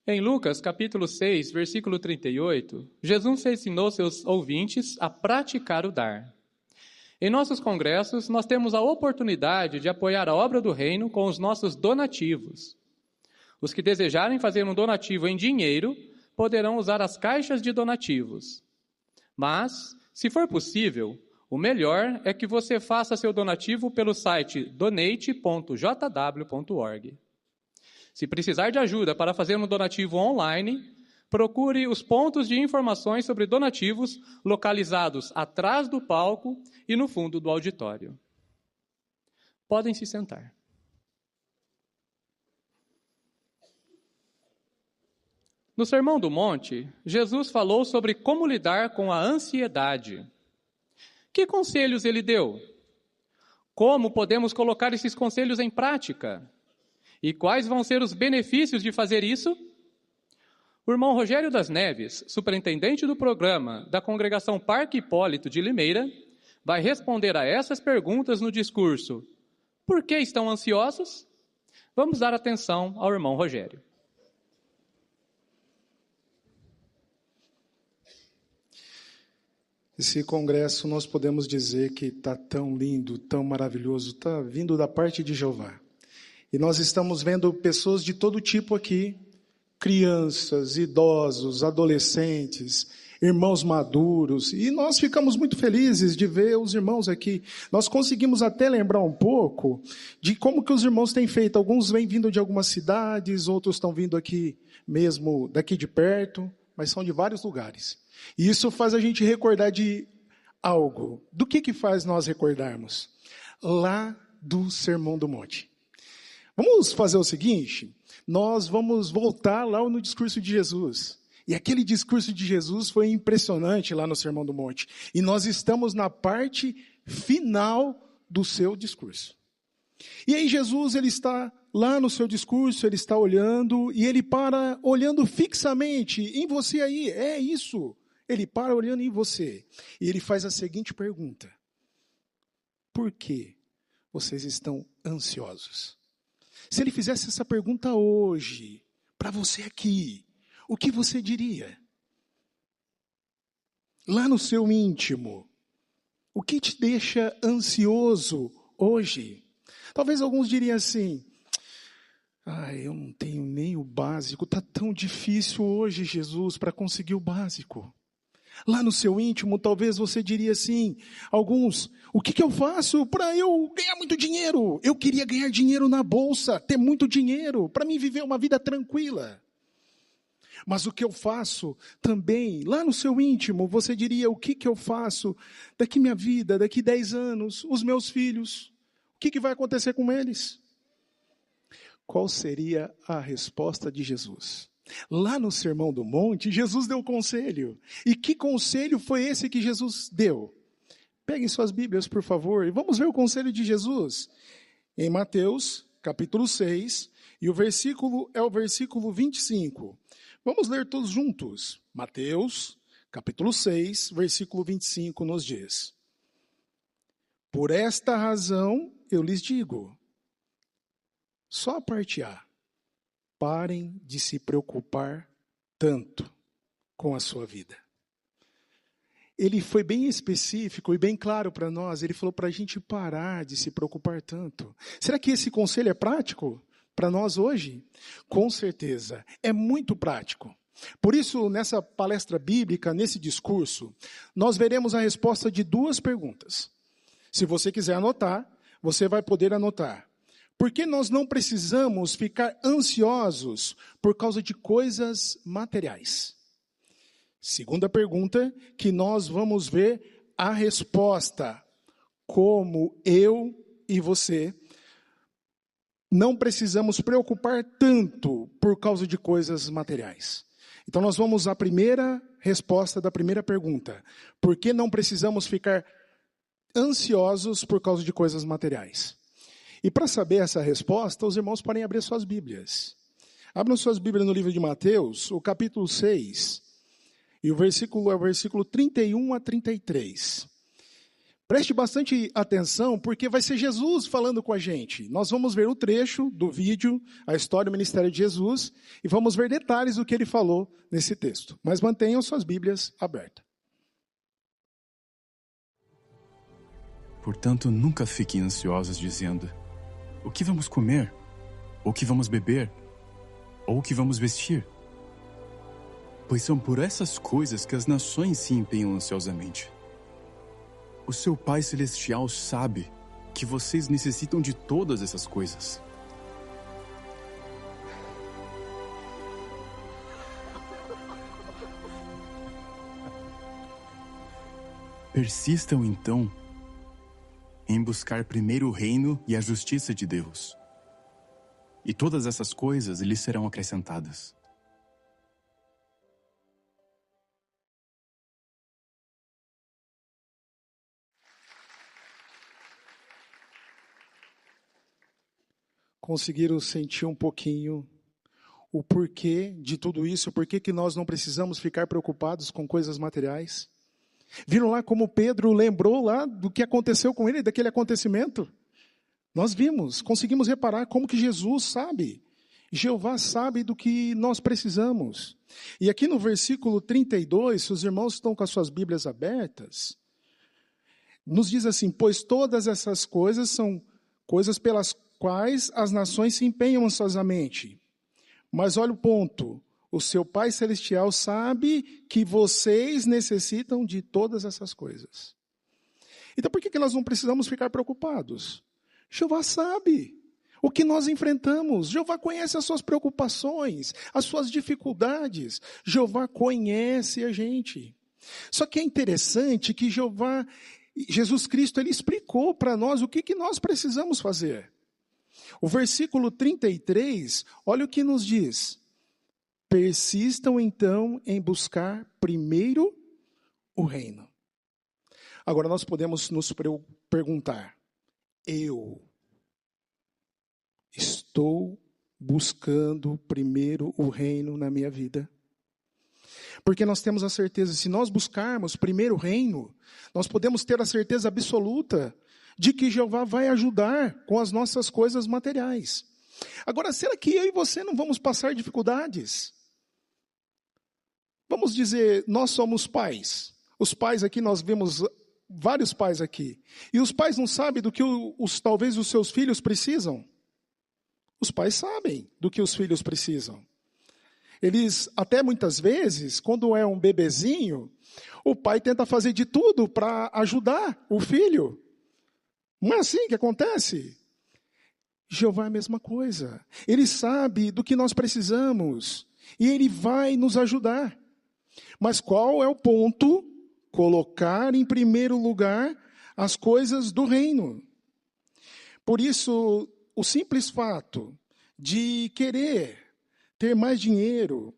Em Lucas, capítulo 6, versículo 38, Jesus ensinou seus ouvintes a praticar o dar. Em nossos congressos, nós temos a oportunidade de apoiar a obra do reino com os nossos donativos. Os que desejarem fazer um donativo em dinheiro poderão usar as caixas de donativos. Mas, se for possível, o melhor é que você faça seu donativo pelo site donate.jw.org. Se precisar de ajuda para fazer um donativo online, procure os pontos de informações sobre donativos localizados atrás do palco e no fundo do auditório. Podem se sentar. No Sermão do Monte, Jesus falou sobre como lidar com a ansiedade. Que conselhos ele deu? Como podemos colocar esses conselhos em prática? E quais vão ser os benefícios de fazer isso? O irmão Rogério das Neves, superintendente do programa da Congregação Parque Hipólito de Limeira, vai responder a essas perguntas no discurso: Por que estão ansiosos? Vamos dar atenção ao irmão Rogério. Esse congresso nós podemos dizer que está tão lindo, tão maravilhoso, está vindo da parte de Jeová. E nós estamos vendo pessoas de todo tipo aqui, crianças, idosos, adolescentes, irmãos maduros, e nós ficamos muito felizes de ver os irmãos aqui. Nós conseguimos até lembrar um pouco de como que os irmãos têm feito. Alguns vêm vindo de algumas cidades, outros estão vindo aqui mesmo daqui de perto, mas são de vários lugares. E isso faz a gente recordar de algo. Do que faz nós recordarmos? Lá do Sermão do Monte. Vamos fazer o seguinte, nós vamos voltar lá no discurso de Jesus. E aquele discurso de Jesus foi impressionante lá no Sermão do Monte. E nós estamos na parte final do seu discurso. E aí Jesus, ele está lá no seu discurso, ele está olhando, e ele para olhando fixamente em você aí, é isso. Ele para olhando em você. E ele faz a seguinte pergunta: por que vocês estão ansiosos? Se ele fizesse essa pergunta hoje, para você aqui, o que você diria? Lá no seu íntimo, o que te deixa ansioso hoje? Talvez alguns diriam assim: eu não tenho nem o básico, está tão difícil hoje, Jesus, para conseguir o básico. Lá no seu íntimo, talvez você diria assim, alguns: o que eu faço para eu ganhar muito dinheiro? Eu queria ganhar dinheiro na bolsa, ter muito dinheiro, para mim viver uma vida tranquila. Mas o que eu faço também, lá no seu íntimo, você diria: o que eu faço daqui minha vida, daqui 10 anos, os meus filhos, o que vai acontecer com eles? Qual seria a resposta de Jesus? Lá no Sermão do Monte, Jesus deu conselho. E que conselho foi esse que Jesus deu? Peguem suas Bíblias, por favor, e vamos ver o conselho de Jesus. Em Mateus, capítulo 6, e o versículo é o versículo 25. Vamos ler todos juntos. Mateus, capítulo 6, versículo 25 nos diz: Por esta razão eu lhes digo, só a parte A, parem de se preocupar tanto com a sua vida. Ele foi bem específico e bem claro para nós. Ele falou para a gente parar de se preocupar tanto. Será que esse conselho é prático para nós hoje? Com certeza, é muito prático. Por isso, nessa palestra bíblica, nesse discurso, nós veremos a resposta de 2 perguntas. Se você quiser anotar, você vai poder anotar. Por que nós não precisamos ficar ansiosos por causa de coisas materiais? Segunda pergunta, que nós vamos ver a resposta. Como eu e você não precisamos preocupar tanto por causa de coisas materiais. Então nós vamos à primeira resposta da primeira pergunta. Por que não precisamos ficar ansiosos por causa de coisas materiais? E para saber essa resposta, os irmãos podem abrir suas Bíblias. Abram suas Bíblias no livro de Mateus, o capítulo 6, e o versículo é o versículo 31 a 33. Preste bastante atenção, porque vai ser Jesus falando com a gente. Nós vamos ver o trecho do vídeo, a história do ministério de Jesus, e vamos ver detalhes do que ele falou nesse texto. Mas mantenham suas Bíblias abertas. Portanto, nunca fiquem ansiosos dizendo: o que vamos comer? Ou o que vamos beber? Ou o que vamos vestir? Pois são por essas coisas que as nações se empenham ansiosamente. O seu Pai Celestial sabe que vocês necessitam de todas essas coisas. Persistam, então, em buscar primeiro o reino e a justiça de Deus. E todas essas coisas lhes serão acrescentadas. Conseguiram sentir um pouquinho o porquê de tudo isso, por que nós não precisamos ficar preocupados com coisas materiais? Viram lá como Pedro lembrou lá do que aconteceu com ele, daquele acontecimento? Nós vimos, conseguimos reparar como que Jesus sabe, Jeová sabe do que nós precisamos. E aqui no versículo 32, se os irmãos estão com as suas Bíblias abertas, nos diz assim: pois todas essas coisas são coisas pelas quais as nações se empenham ansiosamente. Mas olha o ponto: o seu Pai Celestial sabe que vocês necessitam de todas essas coisas. Então por que nós não precisamos ficar preocupados? Jeová sabe o que nós enfrentamos. Jeová conhece as suas preocupações, as suas dificuldades. Jeová conhece a gente. Só que é interessante que Jesus Cristo, ele explicou para nós o que nós precisamos fazer. O versículo 33, olha o que nos diz: persistam então em buscar primeiro o reino. Agora nós podemos nos perguntar: eu estou buscando primeiro o reino na minha vida? Porque nós temos a certeza, se nós buscarmos primeiro o reino, nós podemos ter a certeza absoluta de que Jeová vai ajudar com as nossas coisas materiais. Agora, será que eu e você não vamos passar dificuldades? Vamos dizer, nós somos pais. Os pais aqui, nós vemos vários pais aqui. E os pais não sabem do que talvez os seus filhos precisam? Os pais sabem do que os filhos precisam. Eles, até muitas vezes, quando é um bebezinho, o pai tenta fazer de tudo para ajudar o filho. Não é assim que acontece? Jeová é a mesma coisa. Ele sabe do que nós precisamos e ele vai nos ajudar. Mas qual é o ponto? Colocar em primeiro lugar as coisas do reino. Por isso, o simples fato de querer ter mais dinheiro,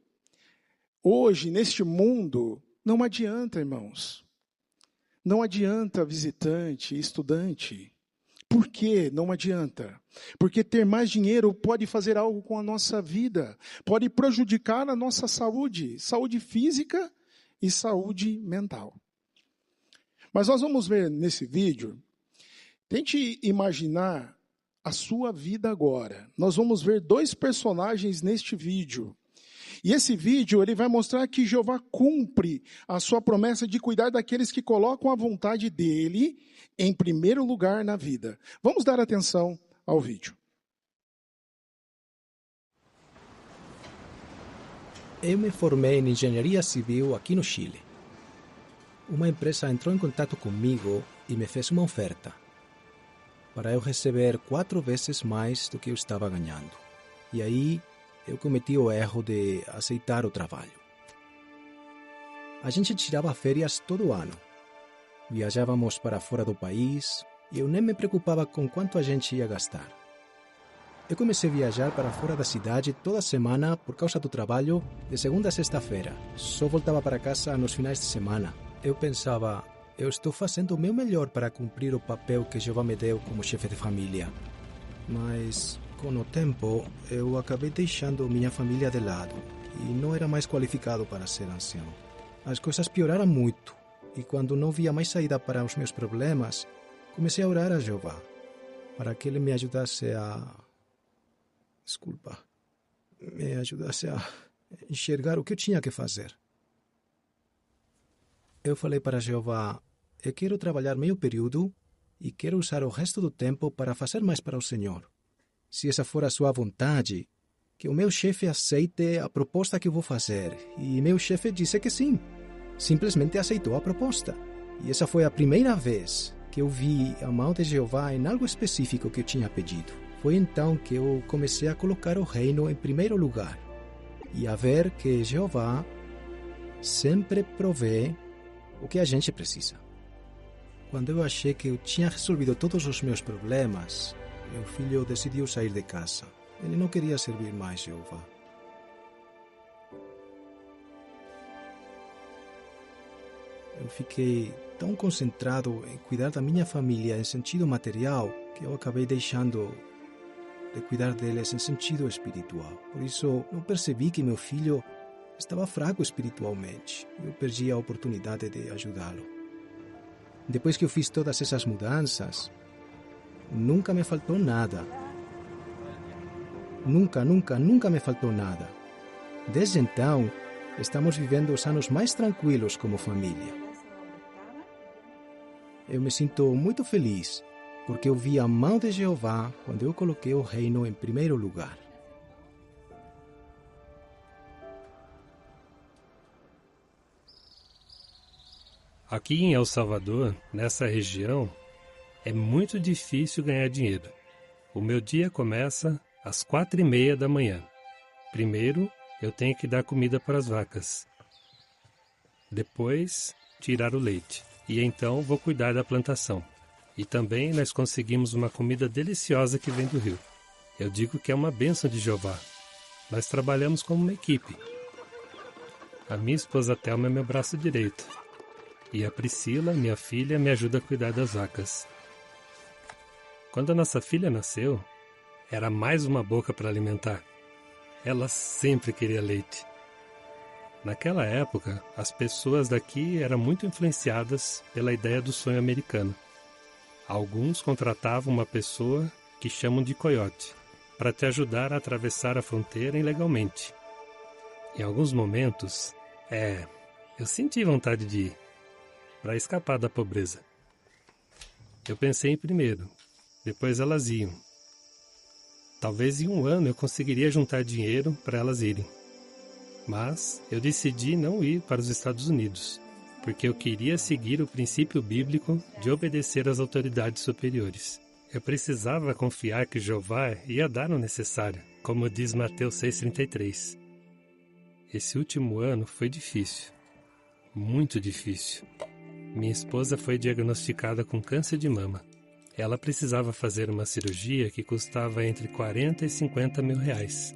hoje, neste mundo, não adianta, irmãos. Não adianta visitante, estudante. Por que não adianta? Porque ter mais dinheiro pode fazer algo com a nossa vida, pode prejudicar a nossa saúde física e saúde mental. Mas nós vamos ver nesse vídeo, tente imaginar a sua vida agora. Nós vamos ver dois personagens neste vídeo. E esse vídeo ele vai mostrar que Jeová cumpre a sua promessa de cuidar daqueles que colocam a vontade dele em primeiro lugar na vida. Vamos dar atenção ao vídeo. Eu me formei em engenharia civil aqui no Chile. Uma empresa entrou em contato comigo e me fez uma oferta para eu receber 4 vezes mais do que eu estava ganhando. E aí eu cometi o erro de aceitar o trabalho. A gente tirava férias todo ano. Viajávamos para fora do país e eu nem me preocupava com quanto a gente ia gastar. Eu comecei a viajar para fora da cidade toda semana por causa do trabalho, de segunda a sexta-feira. Só voltava para casa nos finais de semana. Eu pensava, eu estou fazendo o meu melhor para cumprir o papel que Jeová me deu como chefe de família. Mas, com o tempo, eu acabei deixando minha família de lado e não era mais qualificado para ser ancião. As coisas pioraram muito e quando não via mais saída para os meus problemas, comecei a orar a Jeová, para que ele me ajudasse a enxergar o que eu tinha que fazer. Eu falei para Jeová, eu quero trabalhar meio período e quero usar o resto do tempo para fazer mais para o Senhor. Se essa for a sua vontade, que o meu chefe aceite a proposta que eu vou fazer. E meu chefe disse que sim. Simplesmente aceitou a proposta. E essa foi a primeira vez que eu vi a mão de Jeová em algo específico que eu tinha pedido. Foi então que eu comecei a colocar o reino em primeiro lugar e a ver que Jeová sempre provê o que a gente precisa. Quando eu achei que eu tinha resolvido todos os meus problemas, meu filho decidiu sair de casa. Ele não queria servir mais Jeová. Eu fiquei tão concentrado em cuidar da minha família em sentido material que eu acabei deixando de cuidar deles em sentido espiritual. Por isso, não percebi que meu filho estava fraco espiritualmente. Eu perdi a oportunidade de ajudá-lo. Depois que eu fiz todas essas mudanças, nunca me faltou nada. Nunca me faltou nada. Desde então, estamos vivendo os anos mais tranquilos como família. Eu me sinto muito feliz, porque eu vi a mão de Jeová quando eu coloquei o reino em primeiro lugar. Aqui em El Salvador, nessa região, é muito difícil ganhar dinheiro. O meu dia começa às 4:30 da manhã. Primeiro, eu tenho que dar comida para as vacas. Depois, tirar o leite. E então vou cuidar da plantação. E também nós conseguimos uma comida deliciosa que vem do rio. Eu digo que é uma bênção de Jeová. Nós trabalhamos como uma equipe. A minha esposa Thelma é meu braço direito. E a Priscila, minha filha, me ajuda a cuidar das vacas. Quando a nossa filha nasceu, era mais uma boca para alimentar. Ela sempre queria leite. Naquela época, as pessoas daqui eram muito influenciadas pela ideia do sonho americano. Alguns contratavam uma pessoa que chamam de coiote, para te ajudar a atravessar a fronteira ilegalmente. Em alguns momentos, eu senti vontade de ir, para escapar da pobreza. Eu pensei em primeiro, depois elas iam. Talvez em um ano eu conseguiria juntar dinheiro para elas irem. Mas eu decidi não ir para os Estados Unidos, porque eu queria seguir o princípio bíblico de obedecer às autoridades superiores. Eu precisava confiar que Jeová ia dar o necessário, como diz Mateus 6,33. Esse último ano foi difícil, muito difícil. Minha esposa foi diagnosticada com câncer de mama. Ela precisava fazer uma cirurgia que custava entre 40 e 50 mil reais.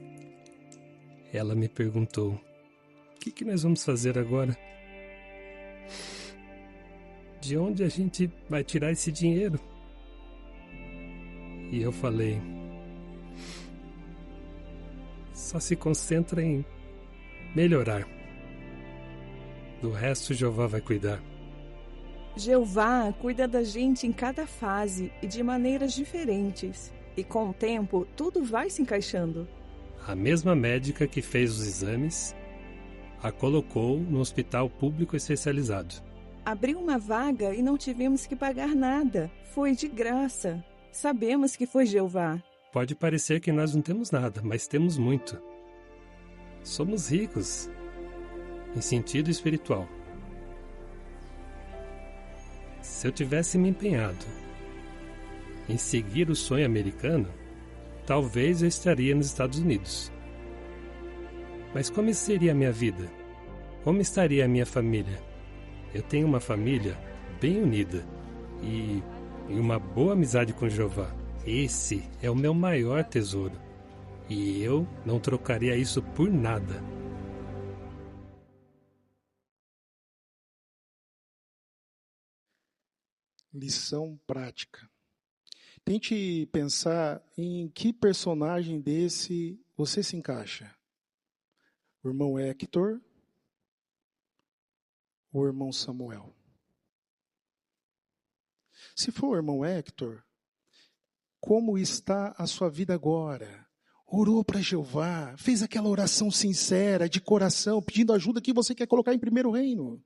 Ela me perguntou, o que nós vamos fazer agora? De onde a gente vai tirar esse dinheiro? E eu falei, só se concentra em melhorar. Do resto, Jeová vai cuidar. Jeová cuida da gente em cada fase e de maneiras diferentes. E com o tempo, tudo vai se encaixando. A mesma médica que fez os exames a colocou no hospital público especializado. Abriu uma vaga e não tivemos que pagar nada. Foi de graça. Sabemos que foi Jeová. Pode parecer que nós não temos nada, mas temos muito. Somos ricos, em sentido espiritual. Se eu tivesse me empenhado em seguir o sonho americano, talvez eu estaria nos Estados Unidos. Mas como seria a minha vida? Como estaria a minha família? Eu tenho uma família bem unida e uma boa amizade com Jeová. Esse é o meu maior tesouro. E eu não trocaria isso por nada. Lição prática. Tente pensar em que personagem desse você se encaixa. O irmão Hector ou o irmão Samuel? Se for, irmão Hector, como está a sua vida agora? Orou para Jeová, fez aquela oração sincera, de coração, pedindo ajuda que você quer colocar em primeiro reino.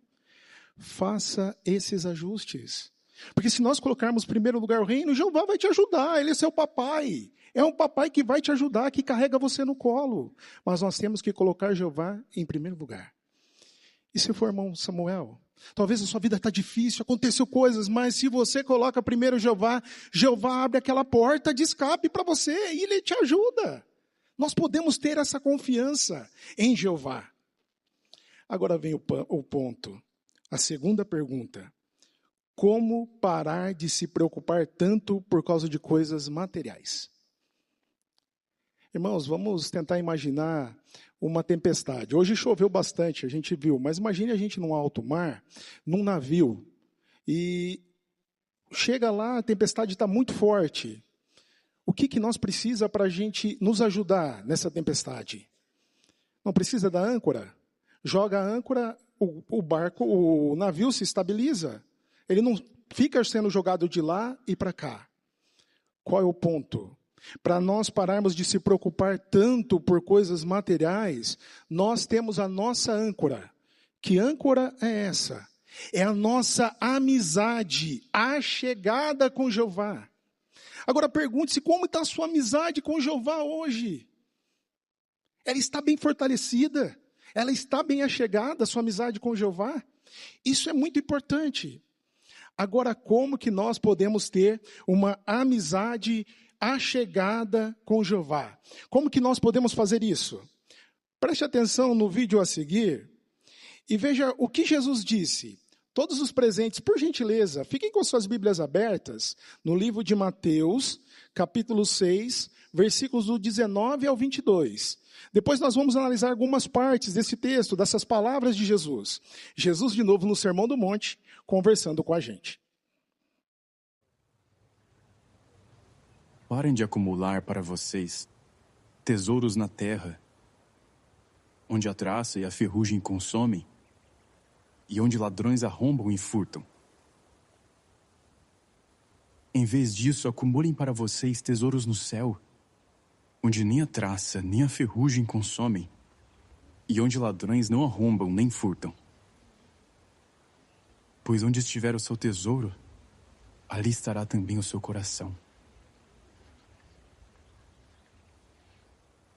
Faça esses ajustes. Porque se nós colocarmos em primeiro lugar o reino, Jeová vai te ajudar, ele é seu papai. É um papai que vai te ajudar, que carrega você no colo. Mas nós temos que colocar Jeová em primeiro lugar. E se for, irmão Samuel, talvez a sua vida está difícil, aconteceu coisas, mas se você coloca primeiro Jeová, Jeová abre aquela porta de escape para você e ele te ajuda. Nós podemos ter essa confiança em Jeová. Agora vem o ponto. A segunda pergunta. Como parar de se preocupar tanto por causa de coisas materiais? Irmãos, vamos tentar imaginar uma tempestade. Hoje choveu bastante, a gente viu, mas imagine a gente num alto mar, num navio, e chega lá, a tempestade está muito forte. O que nós precisamos para a gente nos ajudar nessa tempestade? Não precisa da âncora? Joga a âncora, o navio se estabiliza. Ele não fica sendo jogado de lá e para cá. Qual é o ponto? Para nós pararmos de se preocupar tanto por coisas materiais, nós temos a nossa âncora. Que âncora é essa? É a nossa amizade, a chegada com Jeová. Agora pergunte-se como está a sua amizade com Jeová hoje. Ela está bem fortalecida? Ela está bem achegada, a sua amizade com Jeová? Isso é muito importante. Agora, como que nós podemos ter uma amizade achegada com Jeová? Como que nós podemos fazer isso? Preste atenção no vídeo a seguir e veja o que Jesus disse. Todos os presentes, por gentileza, fiquem com suas Bíblias abertas no livro de Mateus, capítulo 6, versículos do 19 ao 22. Depois nós vamos analisar algumas partes desse texto, dessas palavras de Jesus. Jesus, de novo, no Sermão do Monte, conversando com a gente. Parem de acumular para vocês tesouros na terra, onde a traça e a ferrugem consomem, e onde ladrões arrombam e furtam. Em vez disso, acumulem para vocês tesouros no céu, onde nem a traça nem a ferrugem consomem, e onde ladrões não arrombam nem furtam. Pois onde estiver o seu tesouro, ali estará também o seu coração.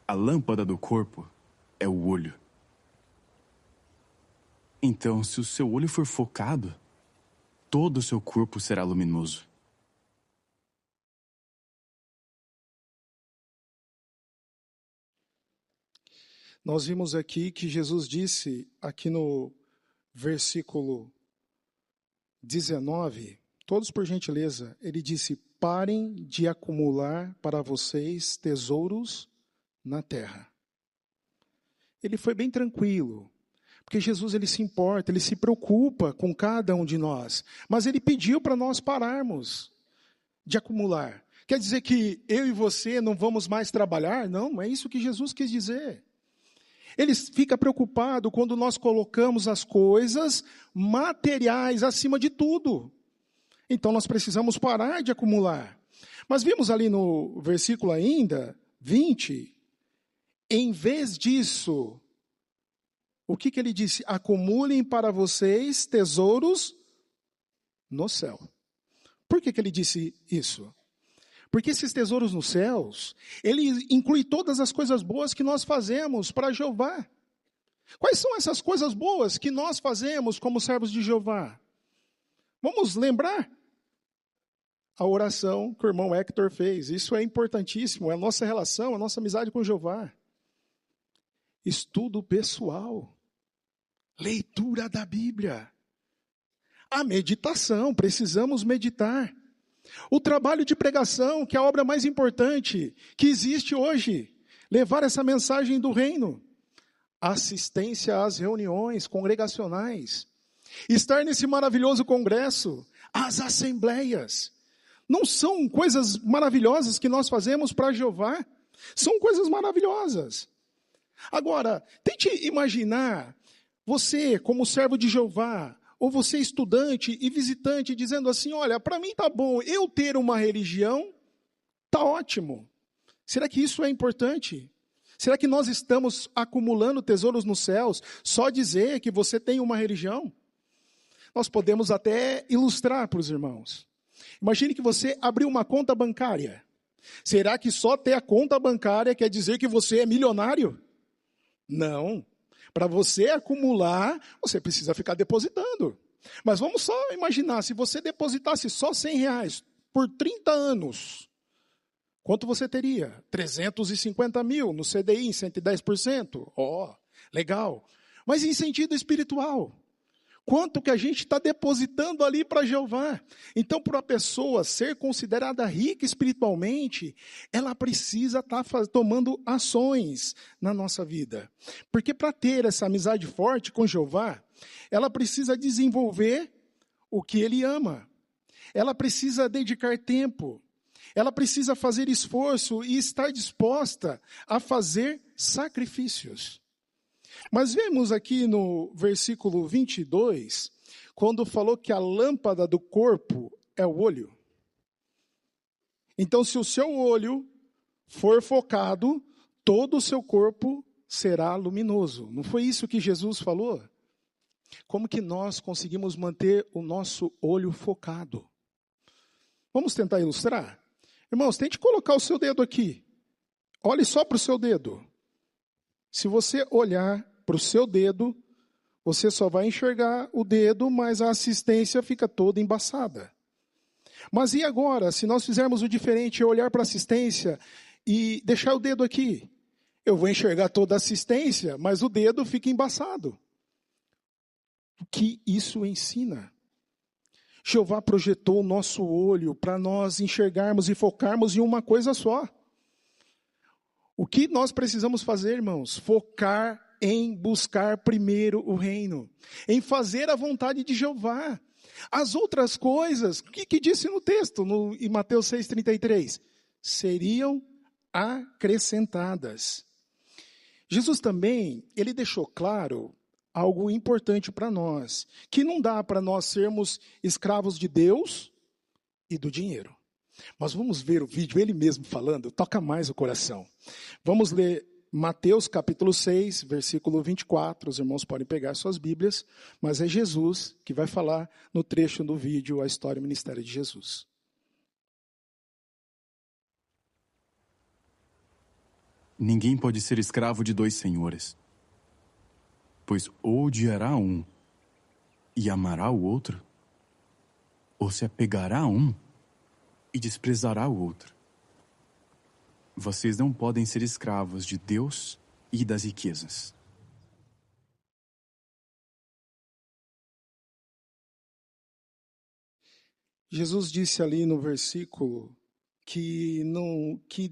A lâmpada do corpo é o olho. Então, se o seu olho for focado, todo o seu corpo será luminoso. Nós vimos aqui que Jesus disse, aqui no versículo 19, todos por gentileza, ele disse, parem de acumular para vocês tesouros na terra. Ele foi bem tranquilo. Porque Jesus, ele se importa, ele se preocupa com cada um de nós. Mas ele pediu para nós pararmos de acumular. Quer dizer que eu e você não vamos mais trabalhar? Não é isso que Jesus quis dizer. Ele fica preocupado quando nós colocamos as coisas materiais acima de tudo. Então nós precisamos parar de acumular. Mas vimos ali no versículo ainda, 20, em vez disso, o que ele disse? Acumulem para vocês tesouros no céu. Por que ele disse isso? Porque esses tesouros nos céus, ele inclui todas as coisas boas que nós fazemos para Jeová. Quais são essas coisas boas que nós fazemos como servos de Jeová? Vamos lembrar a oração que o irmão Hector fez. Isso é importantíssimo, é a nossa relação, a nossa amizade com Jeová. Estudo pessoal. Leitura da Bíblia. A meditação, precisamos meditar. O trabalho de pregação, que é a obra mais importante que existe hoje. Levar essa mensagem do reino. Assistência às reuniões congregacionais. Estar nesse maravilhoso congresso. As assembleias. Não são coisas maravilhosas que nós fazemos para Jeová. São coisas maravilhosas. Agora, tente imaginar você como servo de Jeová, Ou você estudante e visitante dizendo assim, olha, para mim tá bom, eu ter uma religião, tá ótimo. Será que isso é importante? Será que nós estamos acumulando tesouros nos céus só dizer que você tem uma religião? Nós podemos até ilustrar para os irmãos. Imagine que você abriu uma conta bancária. Será que só ter a conta bancária quer dizer que você é milionário? Não. Para você acumular, você precisa ficar depositando. Mas vamos só imaginar, se você depositasse só R$100 por 30 anos, quanto você teria? 350 mil no CDI, em 110%? Legal. Mas em sentido espiritual, quanto que a gente está depositando ali para Jeová? Então, para a pessoa ser considerada rica espiritualmente, ela precisa estar tomando ações na nossa vida. Porque para ter essa amizade forte com Jeová, ela precisa desenvolver o que ele ama. Ela precisa dedicar tempo. Ela precisa fazer esforço e estar disposta a fazer sacrifícios. Mas vemos aqui no versículo 22, quando falou que a lâmpada do corpo é o olho. Então, se o seu olho for focado, todo o seu corpo será luminoso. Não foi isso que Jesus falou? Como que nós conseguimos manter o nosso olho focado? Vamos tentar ilustrar? Irmãos, tente colocar o seu dedo aqui. Olhe só para o seu dedo. Se você olhar para o seu dedo, você só vai enxergar o dedo, mas a assistência fica toda embaçada. Mas e agora, se nós fizermos o diferente, olhar para a assistência e deixar o dedo aqui? Eu vou enxergar toda a assistência, mas o dedo fica embaçado. O que isso ensina? Jeová projetou o nosso olho para nós enxergarmos e focarmos em uma coisa só. O que nós precisamos fazer, irmãos? Focar em buscar primeiro o reino, em fazer a vontade de Jeová. As outras coisas, o que disse no texto, em Mateus 6,33? Seriam acrescentadas. Jesus também, ele deixou claro algo importante para nós, que não dá para nós sermos escravos de Deus e do dinheiro. Mas vamos ver o vídeo, ele mesmo falando, toca mais o coração. Vamos ler Mateus capítulo 6, versículo 24, os irmãos podem pegar suas Bíblias, mas é Jesus que vai falar no trecho do vídeo a história e o ministério de Jesus. Ninguém pode ser escravo de 2 senhores, pois ou odiará um e amará o outro, ou se apegará a um e desprezará o outro. Vocês não podem ser escravos de Deus e das riquezas. Jesus disse ali no versículo que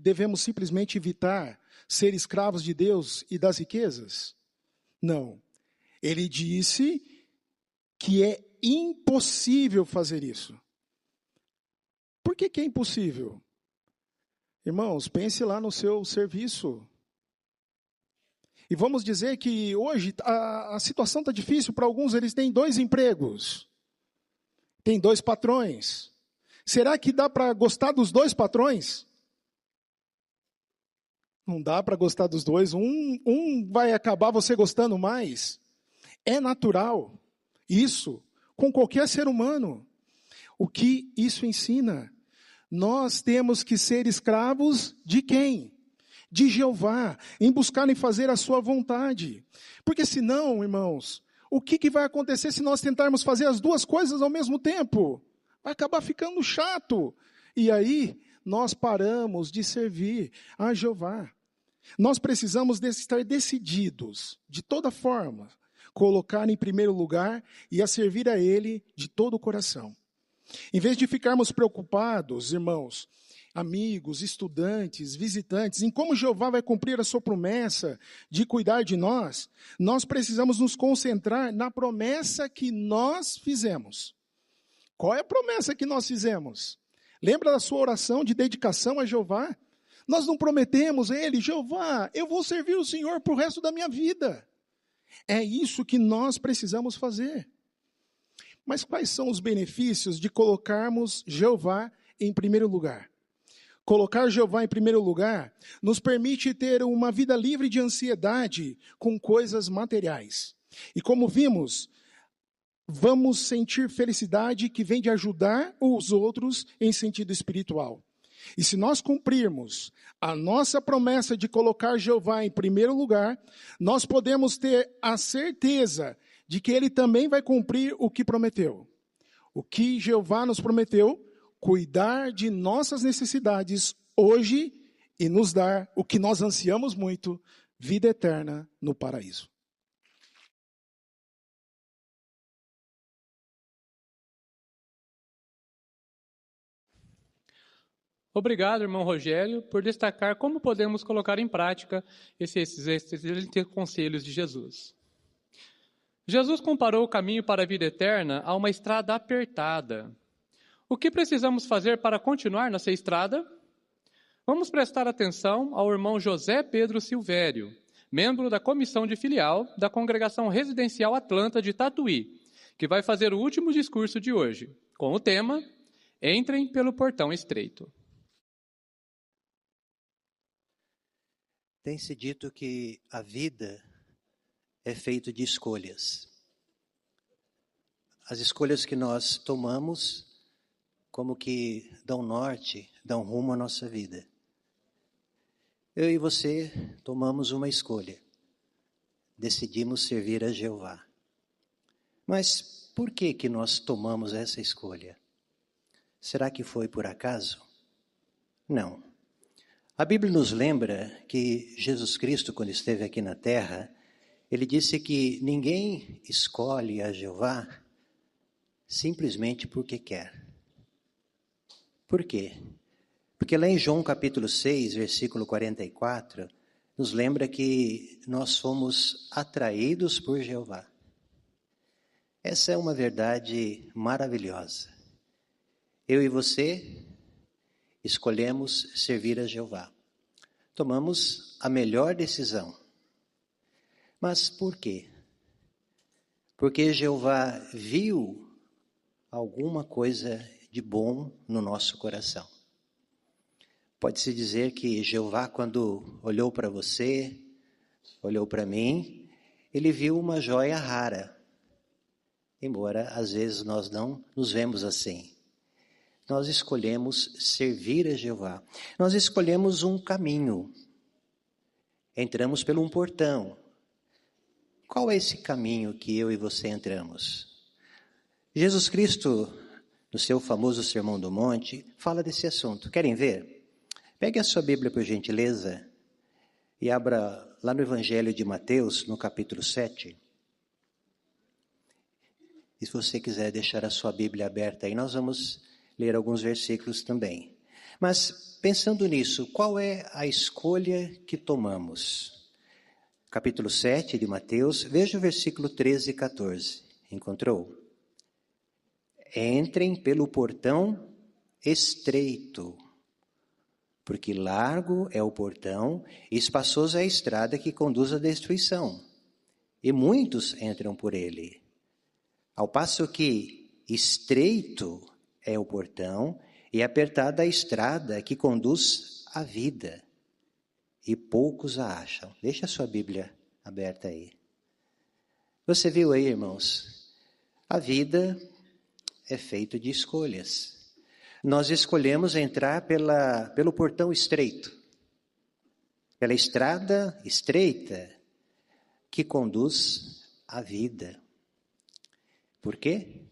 devemos simplesmente evitar ser escravos de Deus e das riquezas? Não. Ele disse que é impossível fazer isso. Por que é impossível? Irmãos, pense lá no seu serviço. E vamos dizer que hoje a situação está difícil para alguns, eles têm 2 empregos. Tem 2 patrões. Será que dá para gostar dos 2 patrões? Não dá para gostar dos 2. Um vai acabar você gostando mais. É natural. Isso, com qualquer ser humano. O que isso ensina? Nós temos que ser escravos de quem? De Jeová, em buscar e fazer a sua vontade. Porque senão, irmãos, o que vai acontecer se nós tentarmos fazer as 2 coisas ao mesmo tempo? Vai acabar ficando chato. E aí, nós paramos de servir a Jeová. Nós precisamos estar decididos, de toda forma, colocar em primeiro lugar e a servir a Ele de todo o coração. Em vez de ficarmos preocupados, irmãos, amigos, estudantes, visitantes, em como Jeová vai cumprir a sua promessa de cuidar de nós, nós precisamos nos concentrar na promessa que nós fizemos. Qual é a promessa que nós fizemos? Lembra da sua oração de dedicação a Jeová? Nós não prometemos a Ele, Jeová, eu vou servir o Senhor para o resto da minha vida. É isso que nós precisamos fazer. Mas quais são os benefícios de colocarmos Jeová em primeiro lugar? Colocar Jeová em primeiro lugar nos permite ter uma vida livre de ansiedade com coisas materiais. E como vimos, vamos sentir felicidade que vem de ajudar os outros em sentido espiritual. E se nós cumprirmos a nossa promessa de colocar Jeová em primeiro lugar, nós podemos ter a certeza de que Ele também vai cumprir o que prometeu. O que Jeová nos prometeu, cuidar de nossas necessidades hoje e nos dar o que nós ansiamos muito, vida eterna no paraíso. Obrigado, irmão Rogério, por destacar como podemos colocar em prática esses excelentes conselhos de Jesus. Jesus comparou o caminho para a vida eterna a uma estrada apertada. O que precisamos fazer para continuar nessa estrada? Vamos prestar atenção ao irmão José Pedro Silvério, membro da comissão de filial da Congregação Residencial Atlanta de Tatuí, que vai fazer o último discurso de hoje, com o tema Entrem pelo Portão Estreito. Tem-se dito que a vida é feita de escolhas. As escolhas que nós tomamos, como que dão norte, dão rumo à nossa vida. Eu e você tomamos uma escolha. Decidimos servir a Jeová. Mas por que nós tomamos essa escolha? Será que foi por acaso? Não. A Bíblia nos lembra que Jesus Cristo, quando esteve aqui na terra, ele disse que ninguém escolhe a Jeová simplesmente porque quer. Por quê? Porque lá em João capítulo 6, versículo 44, nos lembra que nós somos atraídos por Jeová. Essa é uma verdade maravilhosa. Eu e você escolhemos servir a Jeová. Tomamos a melhor decisão. Mas por quê? Porque Jeová viu alguma coisa de bom no nosso coração. Pode-se dizer que Jeová, quando olhou para você, olhou para mim, ele viu uma joia rara. Embora às vezes nós não nos vemos assim. Nós escolhemos servir a Jeová. Nós escolhemos um caminho. Entramos por um portão. Qual é esse caminho que eu e você entramos? Jesus Cristo, no seu famoso Sermão do Monte, fala desse assunto. Querem ver? Pegue a sua Bíblia, por gentileza, e abra lá no Evangelho de Mateus, no capítulo 7. E se você quiser deixar a sua Bíblia aberta aí, nós vamos ler alguns versículos também. Mas, pensando nisso, qual é a escolha que tomamos? Capítulo 7 de Mateus, veja o versículo 13 e 14. Encontrou? Entrem pelo portão estreito, porque largo é o portão e espaçosa é a estrada que conduz à destruição, e muitos entram por ele. Ao passo que estreito é o portão e apertada a estrada que conduz à vida, e poucos a acham. Deixa a sua Bíblia aberta aí. Você viu aí, irmãos? A vida é feita de escolhas. Nós escolhemos entrar pelo portão estreito, pela estrada estreita que conduz à vida. Por quê?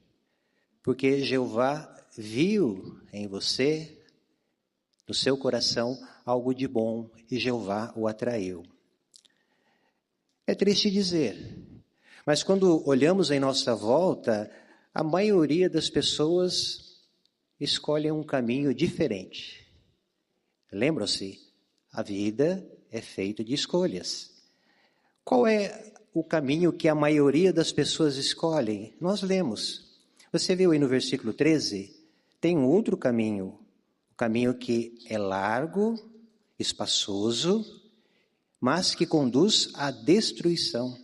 Porque Jeová viu em você, no seu coração, algo de bom e Jeová o atraiu. É triste dizer, mas quando olhamos em nossa volta, a maioria das pessoas escolhem um caminho diferente. Lembram-se? A vida é feita de escolhas. Qual é o caminho que a maioria das pessoas escolhem? Nós lemos. Você viu aí no versículo 13? Tem um outro caminho. O caminho que é largo, espaçoso, mas que conduz à destruição.